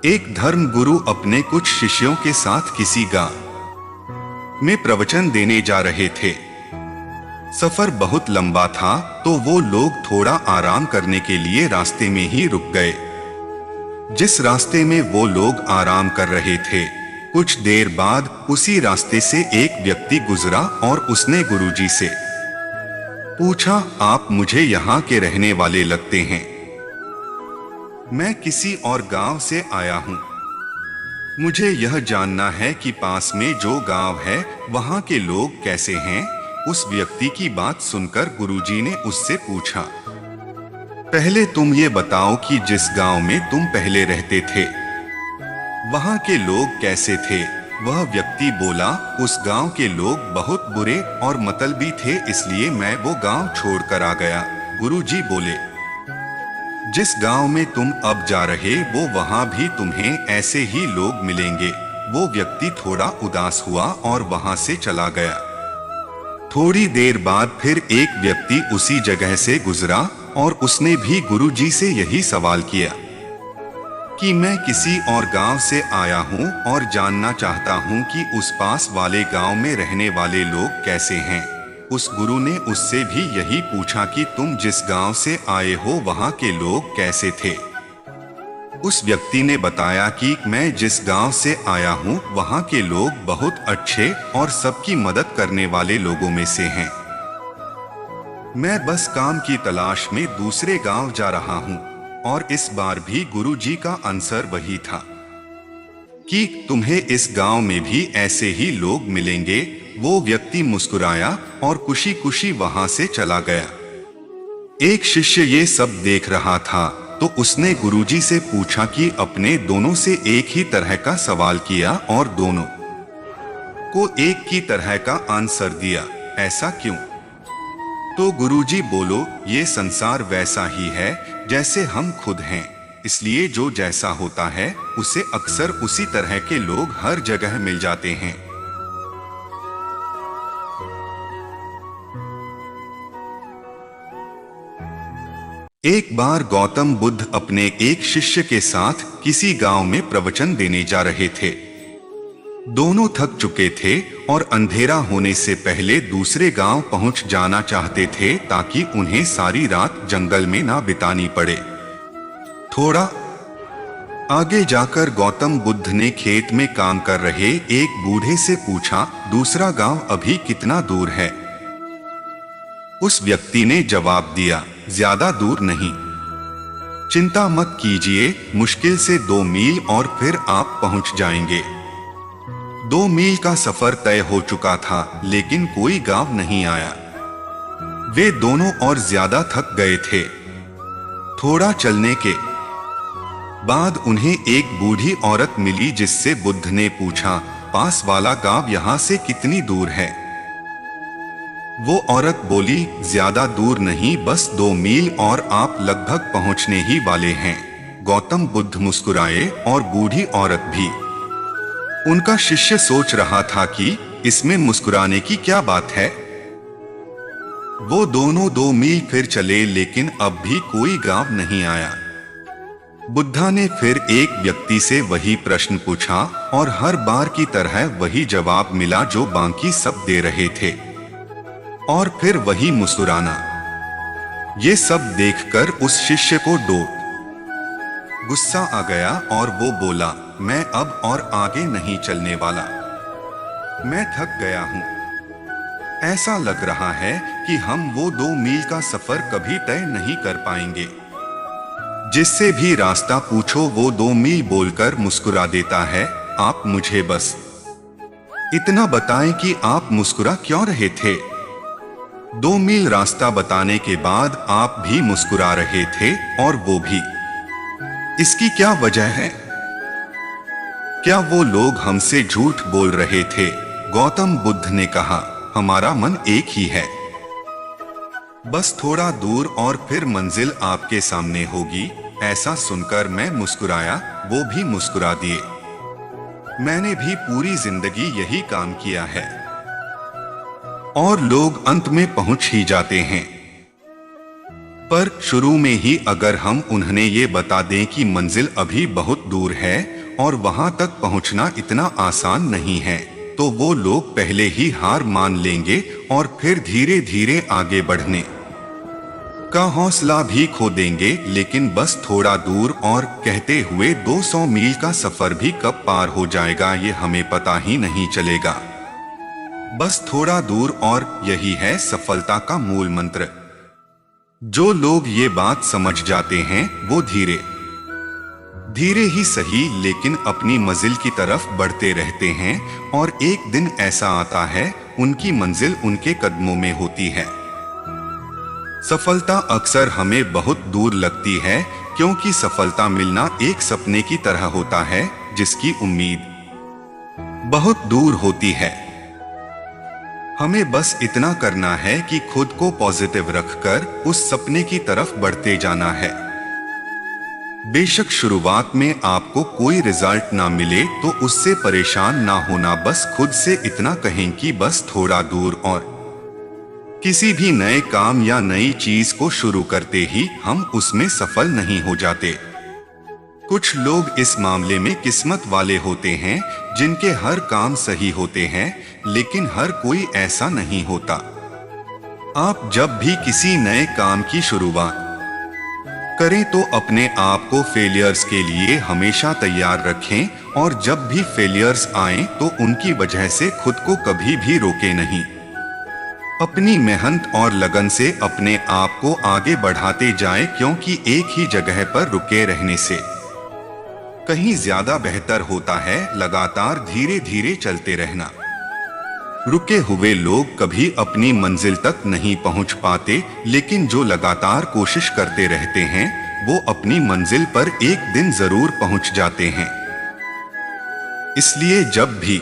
एक धर्म गुरु अपने कुछ शिष्यों के साथ किसी गांव में प्रवचन देने जा रहे थे। सफर बहुत लंबा था, तो वो लोग थोड़ा आराम करने के लिए रास्ते में ही रुक गए। जिस रास्ते में वो लोग आराम कर रहे थे, कुछ देर बाद उसी रास्ते से एक व्यक्ति गुजरा और उसने गुरुजी से पूछा, आप मुझे यहाँ के रहने वाले लगते हैं। मैं किसी और गांव से आया हूँ। मुझे यह जानना है कि पास में जो गांव है वहाँ के लोग कैसे हैं। उस व्यक्ति की बात सुनकर गुरुजी ने उससे पूछा, पहले तुम ये बताओ कि जिस गांव में तुम पहले रहते थे वहां के लोग कैसे थे। वह व्यक्ति बोला, उस गांव के लोग बहुत बुरे और मतलबी थे, इसलिए मैं वो गांव छोड़कर आ गया। गुरुजी बोले, जिस गांव में तुम अब जा रहे वो वहां भी तुम्हें ऐसे ही लोग मिलेंगे। वो व्यक्ति थोड़ा उदास हुआ और वहां से चला गया। थोड़ी देर बाद फिर एक व्यक्ति उसी जगह से गुजरा और उसने भी गुरुजी से यही सवाल किया कि मैं किसी और गांव से आया हूं और जानना चाहता हूं कि उस पास वाले गांव में रहने वाले लोग कैसे हैं। उस गुरु ने उससे भी यही पूछा कि तुम जिस गांव से आए हो वहां के लोग कैसे थे। उस व्यक्ति ने बताया कि मैं जिस गांव से आया हूं वहां के लोग बहुत अच्छे और सबकी मदद करने वाले लोगों में से हैं। मैं बस काम की तलाश में दूसरे गांव जा रहा हूं। और इस बार भी गुरुजी का आंसर वही था कि तुम्हें इस गांव में भी ऐसे ही लोग मिलेंगे। वो व्यक्ति मुस्कुराया और खुशी खुशी वहां से चला गया। एक शिष्य ये सब देख रहा था, तो उसने गुरुजी से पूछा कि अपने दोनों से एक ही तरह का सवाल किया और दोनों को एक ही तरह का आंसर दिया। ऐसा क्यों? तो गुरुजी बोलो, ये संसार वैसा ही है जैसे हम खुद हैं, इसलिए जो जैसा होता है उसे अक्सर उसी तरह के लोग हर जगह मिल जाते हैं। एक बार गौतम बुद्ध अपने एक शिष्य के साथ किसी गांव में प्रवचन देने जा रहे थे। दोनों थक चुके थे और अंधेरा होने से पहले दूसरे गांव पहुंच जाना चाहते थे, ताकि उन्हें सारी रात जंगल में ना बितानी पड़े। थोड़ा आगे जाकर गौतम बुद्ध ने खेत में काम कर रहे एक बूढ़े से पूछा, दूसरा गांव अभी कितना दूर है? उस व्यक्ति ने जवाब दिया, ज्यादा दूर नहीं। चिंता मत कीजिए, मुश्किल से 2 मील और फिर आप पहुंच जाएंगे। 2 मील का सफर तय हो चुका था, लेकिन कोई गांव नहीं आया। वे दोनों और ज्यादा थक गए थे। थोड़ा चलने के बाद उन्हें एक बूढ़ी औरत मिली, जिससे बुद्ध ने पूछा, पास वाला गांव यहां से कितनी दूर है? वो औरत बोली, ज्यादा दूर नहीं, बस 2 मील और आप लगभग पहुंचने ही वाले हैं। गौतम बुद्ध मुस्कुराए और बूढ़ी औरत भी। उनका शिष्य सोच रहा था कि इसमें मुस्कुराने की क्या बात है। वो दोनों 2 मील फिर चले, लेकिन अब भी कोई गांव नहीं आया। बुद्धा ने फिर एक व्यक्ति से वही प्रश्न पूछा और हर बार की तरह वही जवाब मिला जो बाकी सब दे रहे थे, और फिर वही मुस्कुराना। ये सब देखकर उस शिष्य को गुस्सा आ गया और वो बोला, मैं अब और आगे नहीं चलने वाला। मैं थक गया हूं। ऐसा लग रहा है कि हम वो 2 मील का सफर कभी तय नहीं कर पाएंगे। जिससे भी रास्ता पूछो वो 2 मील बोलकर मुस्कुरा देता है। आप मुझे बस इतना बताएं कि आप मुस्कुरा क्यों रहे थे। 2 मील रास्ता बताने के बाद आप भी मुस्कुरा रहे थे, और वो भी। इसकी क्या वजह है? क्या वो लोग हमसे झूठ बोल रहे थे? गौतम बुद्ध ने कहा, हमारा मन एक ही है। बस थोड़ा दूर और फिर मंजिल आपके सामने होगी। ऐसा सुनकर मैं मुस्कुराया, वो भी मुस्कुरा दिए। मैंने भी पूरी जिंदगी यही काम किया है। और लोग अंत में पहुंच ही जाते हैं। पर शुरू में ही अगर हम उन्हें ये बता दें कि मंजिल अभी बहुत दूर है और वहां तक पहुंचना इतना आसान नहीं है, तो वो लोग पहले ही हार मान लेंगे और फिर धीरे धीरे आगे बढ़ने का हौसला भी खो देंगे। लेकिन बस थोड़ा दूर और कहते हुए 200 मील का सफर भी कब पार हो जाएगा ये हमें पता ही नहीं चलेगा। बस थोड़ा दूर, और यही है सफलता का मूल मंत्र। जो लोग ये बात समझ जाते हैं वो धीरे धीरे ही सही लेकिन अपनी मंजिल की तरफ बढ़ते रहते हैं, और एक दिन ऐसा आता है उनकी मंजिल उनके कदमों में होती है। सफलता अक्सर हमें बहुत दूर लगती है, क्योंकि सफलता मिलना एक सपने की तरह होता है जिसकी उम्मीद बहुत दूर होती है। हमें बस इतना करना है कि खुद को पॉजिटिव रखकर उस सपने की तरफ बढ़ते जाना है। बेशक शुरुआत में आपको कोई रिजल्ट ना मिले तो उससे परेशान ना होना, बस खुद से इतना कहें कि बस थोड़ा दूर। और किसी भी नए काम या नई चीज को शुरू करते ही हम उसमें सफल नहीं हो जाते। कुछ लोग इस मामले में किस्मत वाले होते हैं जिनके हर काम सही होते हैं, लेकिन हर कोई ऐसा नहीं होता। आप जब भी किसी नए काम की शुरुआत करें तो अपने आप को फेलियर्स के लिए हमेशा तैयार रखें, और जब भी फेलियर्स आएं तो उनकी वजह से खुद को कभी भी रोके नहीं। अपनी मेहनत और लगन से अपने आप को आगे बढ़ाते जाएं, क्योंकि एक ही जगह पर रुके रहने से कहीं ज्यादा बेहतर होता है लगातार धीरे धीरे चलते रहना। रुके हुए लोग कभी अपनी मंजिल तक नहीं पहुंच पाते, लेकिन जो लगातार कोशिश करते रहते हैं वो अपनी मंजिल पर एक दिन जरूर पहुंच जाते हैं। इसलिए जब भी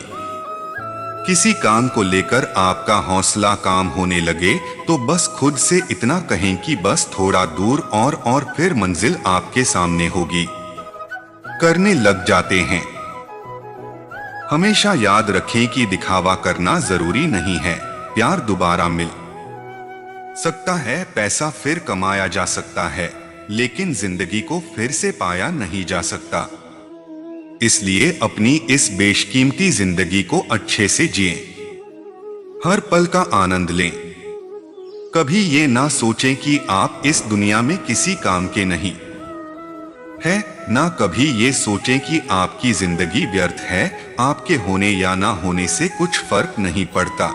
किसी काम को लेकर आपका हौसला काम होने लगे तो बस खुद से इतना कहें कि बस थोड़ा दूर, और फिर मंजिल आपके सामने होगी। करने लग जाते हैं। हमेशा याद रखें कि दिखावा करना जरूरी नहीं है। प्यार दोबारा मिल सकता है, पैसा फिर कमाया जा सकता है, लेकिन जिंदगी को फिर से पाया नहीं जा सकता। इसलिए अपनी इस बेशकीमती जिंदगी को अच्छे से जिएं। हर पल का आनंद लें। कभी ये ना सोचें कि आप इस दुनिया में किसी काम के नहीं है, ना कभी ये सोचें कि आपकी जिंदगी व्यर्थ है। आपके होने या ना होने से कुछ फर्क नहीं पड़ता।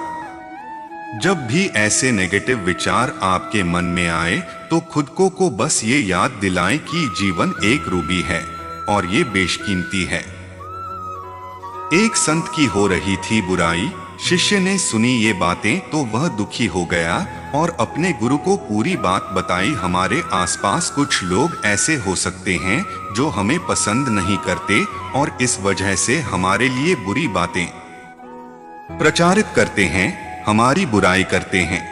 जब भी ऐसे नेगेटिव विचार आपके मन में आए तो खुद को बस ये याद दिलाएं कि जीवन एक रूबी है और ये बेशकीमती है। एक संत की हो रही थी बुराई, शिष्य ने सुनी ये बातें तो वह दुखी हो गया और अपने गुरु को पूरी बात बताई। हमारे आसपास कुछ लोग ऐसे हो सकते हैं जो हमें पसंद नहीं करते और इस वजह से हमारे लिए बुरी बातें प्रचारित करते हैं, हमारी बुराई करते हैं।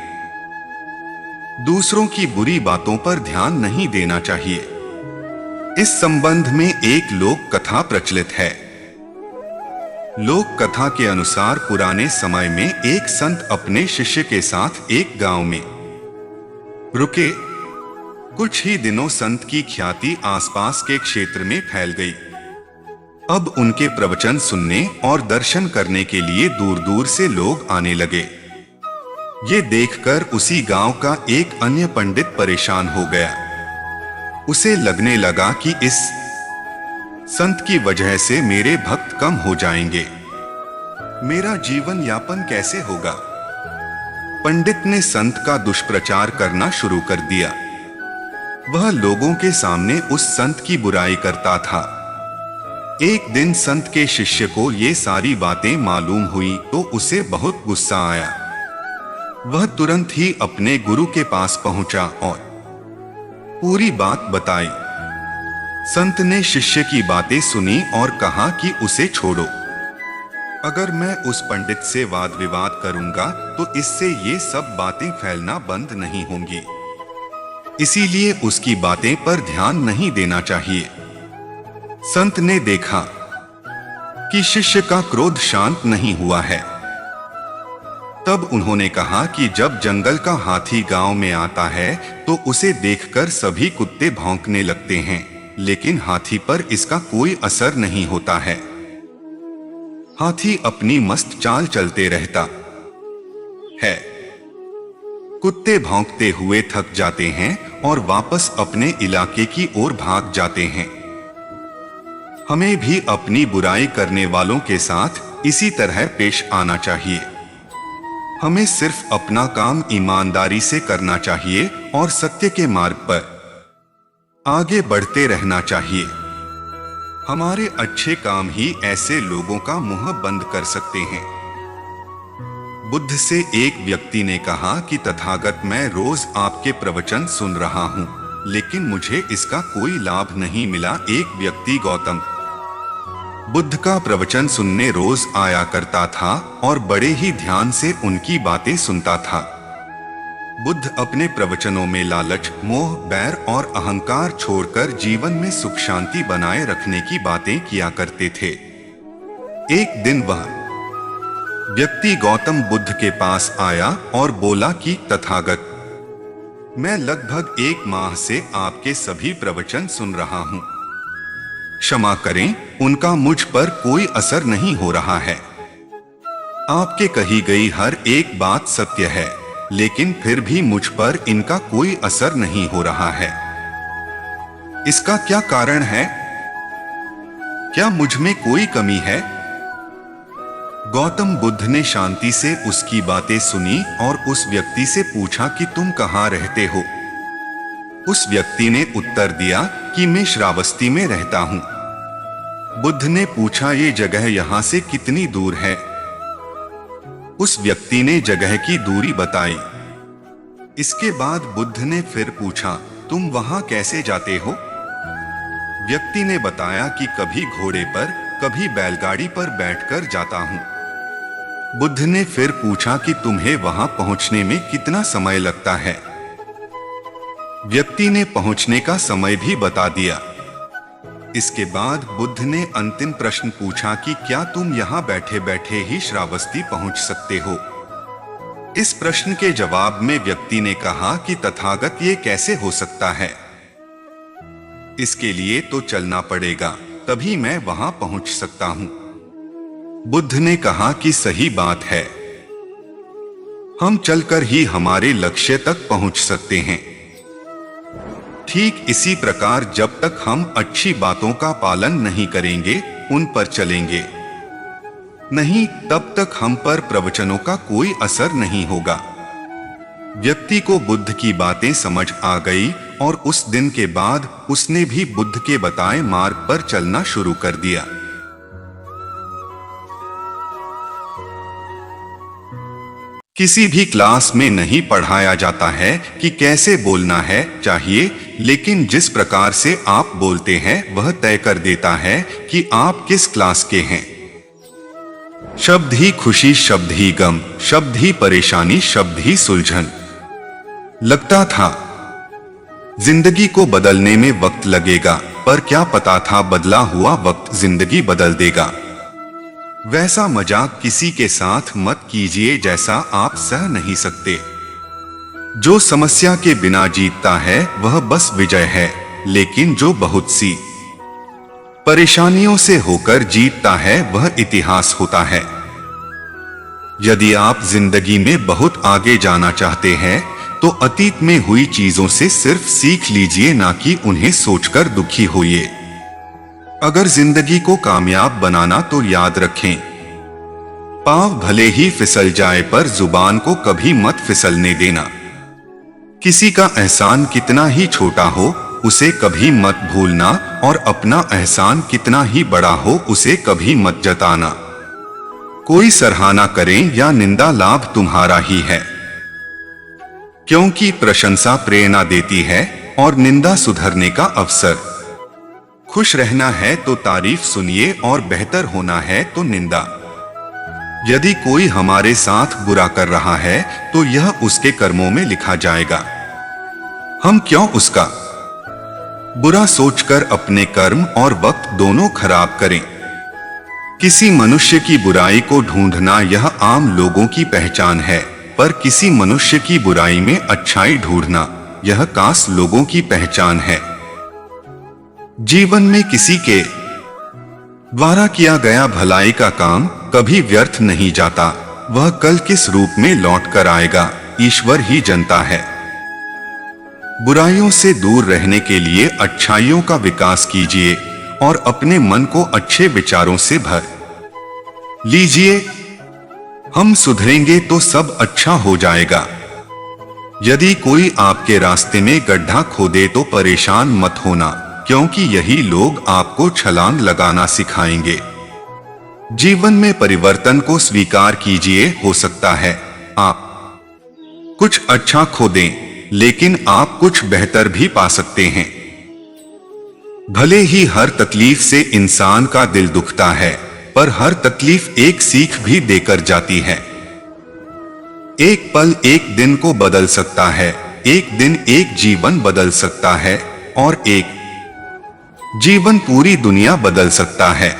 दूसरों की बुरी बातों पर ध्यान नहीं देना चाहिए। इस संबंध में एक लोक कथा प्रचलित है। लोक कथा के अनुसार पुराने समय में एक संत अपने शिष्य के साथ एक गांव में रुके। कुछ ही दिनों संत की ख्याति आसपास के क्षेत्र में फैल गई। अब उनके प्रवचन सुनने और दर्शन करने के लिए दूर दूर से लोग आने लगे। ये देखकर उसी गांव का एक अन्य पंडित परेशान हो गया। उसे लगने लगा कि इस संत की वजह से मेरे भक्त कम हो जाएंगे, मेरा जीवन यापन कैसे होगा। पंडित ने संत का दुष्प्रचार करना शुरू कर दिया। वह लोगों के सामने उस संत की बुराई करता था। एक दिन संत के शिष्य को ये सारी बातें मालूम हुई तो उसे बहुत गुस्सा आया। वह तुरंत ही अपने गुरु के पास पहुंचा और पूरी बात बताई। संत ने शिष्य की बातें सुनी और कहा कि उसे छोड़ो। अगर मैं उस पंडित से वाद विवाद करूंगा तो इससे ये सब बातें फैलना बंद नहीं होंगी, इसीलिए उसकी बातें पर ध्यान नहीं देना चाहिए। संत ने देखा कि शिष्य का क्रोध शांत नहीं हुआ है। तब उन्होंने कहा कि जब जंगल का हाथी गांव में आता है तो उसे देखकर सभी कुत्ते भौंकने लगते हैं, लेकिन हाथी पर इसका कोई असर नहीं होता है। हाथी अपनी मस्त चाल चलते रहता है। कुत्ते भौंकते हुए थक जाते हैं और वापस अपने इलाके की ओर भाग जाते हैं। हमें भी अपनी बुराई करने वालों के साथ इसी तरह पेश आना चाहिए। हमें सिर्फ अपना काम ईमानदारी से करना चाहिए और सत्य के मार्ग पर आगे बढ़ते रहना चाहिए। हमारे अच्छे काम ही ऐसे लोगों का मुंह बंद कर सकते हैं। बुद्ध से एक व्यक्ति ने कहा कि तथागत, मैं रोज आपके प्रवचन सुन रहा हूं, लेकिन मुझे इसका कोई लाभ नहीं मिला। एक व्यक्ति गौतम बुद्ध का प्रवचन सुनने रोज आया करता था और बड़े ही ध्यान से उनकी बातें सुनता था। बुद्ध अपने प्रवचनों में लालच, मोह, बैर और अहंकार छोड़कर जीवन में सुख शांति बनाए रखने की बातें किया करते थे। एक दिन वह व्यक्ति गौतम बुद्ध के पास आया और बोला कि तथागत, मैं लगभग 1 माह से आपके सभी प्रवचन सुन रहा हूं। क्षमा करें, उनका मुझ पर कोई असर नहीं हो रहा है। आपके कही गई हर एक बात सत्य है, लेकिन फिर भी मुझ पर इनका कोई असर नहीं हो रहा है। इसका क्या कारण है? क्या मुझ में कोई कमी है? गौतम बुद्ध ने शांति से उसकी बातें सुनी और उस व्यक्ति से पूछा कि तुम कहाँ रहते हो? उस व्यक्ति ने उत्तर दिया कि मैं श्रावस्ती में रहता हूं। बुद्ध ने पूछा, ये जगह यहां से कितनी दूर है? उस व्यक्ति ने जगह की दूरी बताई। इसके बाद बुद्ध ने फिर पूछा, तुम वहां कैसे जाते हो? व्यक्ति ने बताया कि कभी घोड़े पर, कभी बैलगाड़ी पर बैठकर जाता हूं। बुद्ध ने फिर पूछा कि तुम्हें वहां पहुंचने में कितना समय लगता है? व्यक्ति ने पहुंचने का समय भी बता दिया। इसके बाद बुद्ध ने अंतिम प्रश्न पूछा कि क्या तुम यहां बैठे बैठे ही श्रावस्ती पहुंच सकते हो? इस प्रश्न के जवाब में व्यक्ति ने कहा कि तथागत, ये कैसे हो सकता है? इसके लिए तो चलना पड़ेगा, तभी मैं वहां पहुंच सकता हूं। बुद्ध ने कहा कि सही बात है, हम चलकर ही हमारे लक्ष्य तक पहुंच सकते हैं। ठीक इसी प्रकार जब तक हम अच्छी बातों का पालन नहीं करेंगे, उन पर चलेंगे नहीं, तब तक हम पर प्रवचनों का कोई असर नहीं होगा। व्यक्ति को बुद्ध की बातें समझ आ गई और उस दिन के बाद उसने भी बुद्ध के बताए मार्ग पर चलना शुरू कर दिया। किसी भी क्लास में नहीं पढ़ाया जाता है कि कैसे बोलना है चाहिए, लेकिन जिस प्रकार से आप बोलते हैं वह तय कर देता है कि आप किस क्लास के हैं। शब्द ही खुशी, शब्द ही गम, शब्द ही परेशानी, शब्द ही सुलझन। लगता था जिंदगी को बदलने में वक्त लगेगा, पर क्या पता था बदला हुआ वक्त जिंदगी बदल देगा। वैसा मजाक किसी के साथ मत कीजिए जैसा आप सह नहीं सकते। जो समस्या के बिना जीतता है वह बस विजय है, लेकिन जो बहुत सी परेशानियों से होकर जीतता है वह इतिहास होता है। यदि आप जिंदगी में बहुत आगे जाना चाहते हैं तो अतीत में हुई चीजों से सिर्फ सीख लीजिए, ना कि उन्हें सोचकर दुखी होइए। अगर जिंदगी को कामयाब बनाना तो याद रखें, पांव भले ही फिसल जाए पर जुबान को कभी मत फिसलने देना। किसी का एहसान कितना ही छोटा हो उसे कभी मत भूलना, और अपना एहसान कितना ही बड़ा हो उसे कभी मत जताना। कोई सराहना करें या निंदा, लाभ तुम्हारा ही है, क्योंकि प्रशंसा प्रेरणा देती है और निंदा सुधरने का अवसर। खुश रहना है तो तारीफ सुनिए और बेहतर होना है तो निंदा। यदि कोई हमारे साथ बुरा कर रहा है तो यह उसके कर्मों में लिखा जाएगा। हम क्यों उसका बुरा सोचकर अपने कर्म और वक्त दोनों खराब करें। किसी मनुष्य की बुराई को ढूंढना यह आम लोगों की पहचान है, पर किसी मनुष्य की बुराई में अच्छाई ढूंढना यह खास लोगों की पहचान है। जीवन में किसी के द्वारा किया गया भलाई का काम कभी व्यर्थ नहीं जाता। वह कल किस रूप में लौट कर आएगा, ईश्वर ही जानता है। बुराइयों से दूर रहने के लिए अच्छाइयों का विकास कीजिए और अपने मन को अच्छे विचारों से भर लीजिए। हम सुधरेंगे तो सब अच्छा हो जाएगा। यदि कोई आपके रास्ते में गड्ढा खोदे तो परेशान मत होना, क्योंकि यही लोग आपको छलांग लगाना सिखाएंगे। जीवन में परिवर्तन को स्वीकार कीजिए। हो सकता है आप कुछ अच्छा खो दें, लेकिन आप कुछ बेहतर भी पा सकते हैं। भले ही हर तकलीफ से इंसान का दिल दुखता है, पर हर तकलीफ एक सीख भी देकर जाती है। एक पल एक दिन को बदल सकता है, एक दिन एक जीवन बदल सकता है, और एक जीवन पूरी दुनिया बदल सकता है।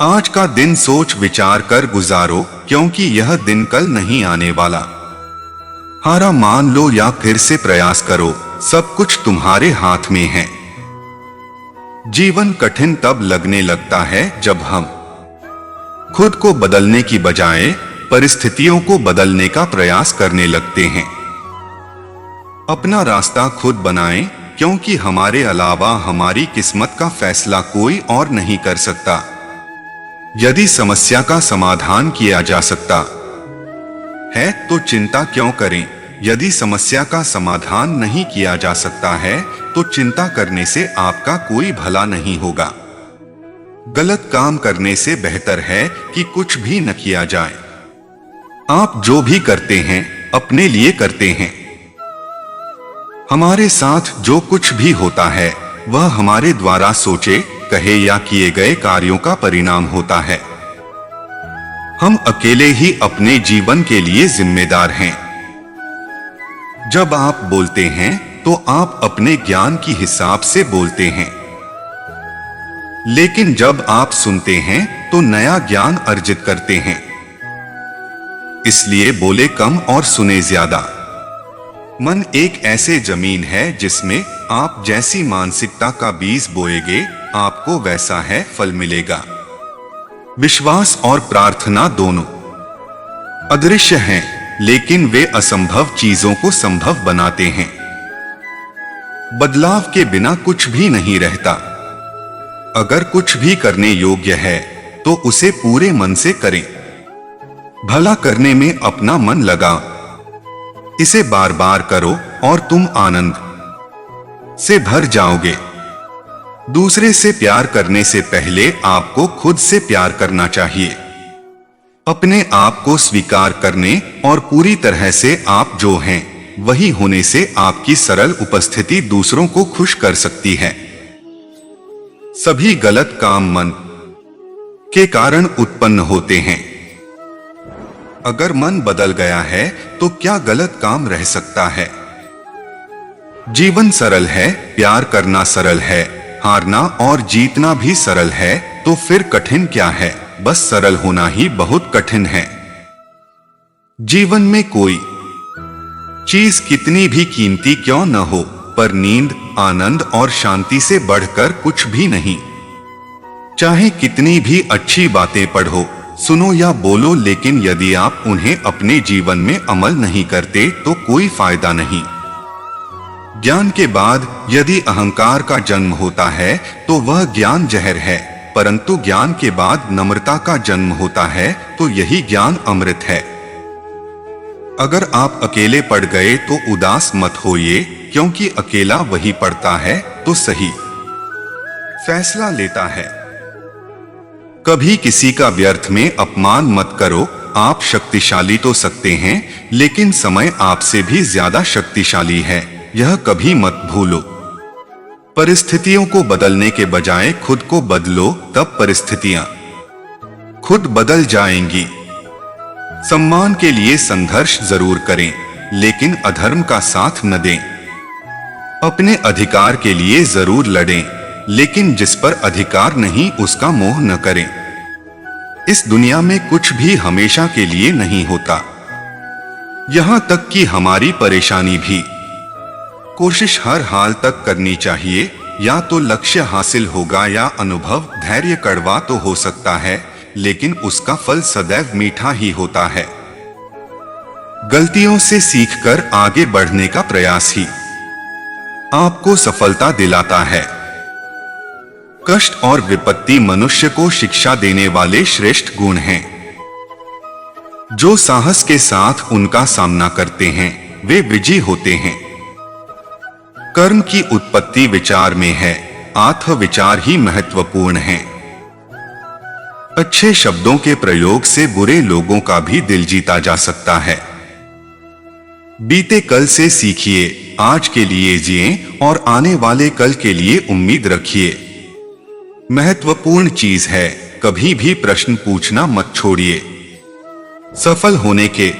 आज का दिन सोच विचार कर गुजारो, क्योंकि यह दिन कल नहीं आने वाला। हारा मान लो या फिर से प्रयास करो, सब कुछ तुम्हारे हाथ में है। जीवन कठिन तब लगने लगता है जब हम खुद को बदलने की बजाय परिस्थितियों को बदलने का प्रयास करने लगते हैं। अपना रास्ता खुद बनाएं, क्योंकि हमारे अलावा हमारी किस्मत का फैसला कोई और नहीं कर सकता। यदि समस्या का समाधान किया जा सकता है तो चिंता क्यों करें। यदि समस्या का समाधान नहीं किया जा सकता है तो चिंता करने से आपका कोई भला नहीं होगा। गलत काम करने से बेहतर है कि कुछ भी न किया जाए। आप जो भी करते हैं अपने लिए करते हैं। हमारे साथ जो कुछ भी होता है वह हमारे द्वारा सोचे, कहे या किए गए कार्यों का परिणाम होता है। हम अकेले ही अपने जीवन के लिए जिम्मेदार हैं। जब आप बोलते हैं तो आप अपने ज्ञान की हिसाब से बोलते हैं, लेकिन जब आप सुनते हैं तो नया ज्ञान अर्जित करते हैं। इसलिए बोले कम और सुने ज्यादा। मन एक ऐसे जमीन है जिसमें आप जैसी मानसिकता का बीज बोएंगे आपको वैसा है फल मिलेगा। विश्वास और प्रार्थना दोनों अदृश्य हैं, लेकिन वे असंभव चीजों को संभव बनाते हैं। बदलाव के बिना कुछ भी नहीं रहता। अगर कुछ भी करने योग्य है तो उसे पूरे मन से करें। भला करने में अपना मन लगा। इसे बार बार करो और तुम आनंद से भर जाओगे। दूसरे से प्यार करने से पहले आपको खुद से प्यार करना चाहिए। अपने आप को स्वीकार करने और पूरी तरह से आप जो हैं वही होने से आपकी सरल उपस्थिति दूसरों को खुश कर सकती है। सभी गलत काम मन के कारण उत्पन्न होते हैं। अगर मन बदल गया है तो क्या गलत काम रह सकता है। जीवन सरल है, प्यार करना सरल है, हारना और जीतना भी सरल है, तो फिर कठिन क्या है। बस सरल होना ही बहुत कठिन है। जीवन में कोई चीज कितनी भी कीमती क्यों न हो, पर नींद, आनंद और शांति से बढ़कर कुछ भी नहीं। चाहे कितनी भी अच्छी बातें पढ़ो, सुनो या बोलो, लेकिन यदि आप उन्हें अपने जीवन में अमल नहीं करते तो कोई फायदा नहीं। ज्ञान के बाद यदि अहंकार का जन्म होता है तो वह ज्ञान जहर है, परंतु ज्ञान के बाद नम्रता का जन्म होता है तो यही ज्ञान अमृत है। अगर आप अकेले पड़ गए तो उदास मत होइए, क्योंकि अकेला वही पड़ता है तो सही फैसला लेता है। कभी किसी का व्यर्थ में अपमान मत करो। आप शक्तिशाली तो सकते हैं, लेकिन समय आपसे भी ज्यादा शक्तिशाली है, यह कभी मत भूलो। परिस्थितियों को बदलने के बजाय खुद को बदलो, तब परिस्थितियां खुद बदल जाएंगी। सम्मान के लिए संघर्ष जरूर करें, लेकिन अधर्म का साथ न दें। अपने अधिकार के लिए जरूर लड़ें, लेकिन जिस पर अधिकार नहीं उसका मोह न करें। इस दुनिया में कुछ भी हमेशा के लिए नहीं होता, यहाँ तक कि हमारी परेशानी भी। कोशिश हर हाल तक करनी चाहिए, या तो लक्ष्य हासिल होगा या अनुभव। धैर्य कड़वा तो हो सकता है, लेकिन उसका फल सदैव मीठा ही होता है। गलतियों से सीखकर आगे बढ़ने का प्रयास ही आपको सफलता दिलाता है। कष्ट और विपत्ति मनुष्य को शिक्षा देने वाले श्रेष्ठ गुण हैं। जो साहस के साथ उनका सामना करते हैं वे विजयी होते हैं। कर्म की उत्पत्ति विचार में है, आत्म विचार ही महत्वपूर्ण है। अच्छे शब्दों के प्रयोग से बुरे लोगों का भी दिल जीता जा सकता है। बीते कल से सीखिए, आज के लिए जिएं और आने वाले कल के लिए उम्मीद रखिए। महत्वपूर्ण चीज है, कभी भी प्रश्न पूछना मत छोड़िए। सफल होने के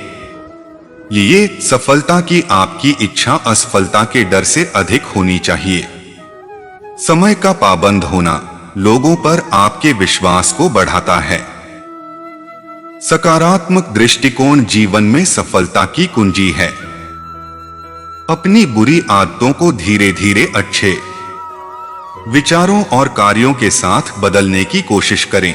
लिए सफलता की आपकी इच्छा असफलता के डर से अधिक होनी चाहिए। समय का पाबंद होना लोगों पर आपके विश्वास को बढ़ाता है। सकारात्मक दृष्टिकोण जीवन में सफलता की कुंजी है। अपनी बुरी आदतों को धीरे धीरे अच्छे विचारों और कार्यों के साथ बदलने की कोशिश करें।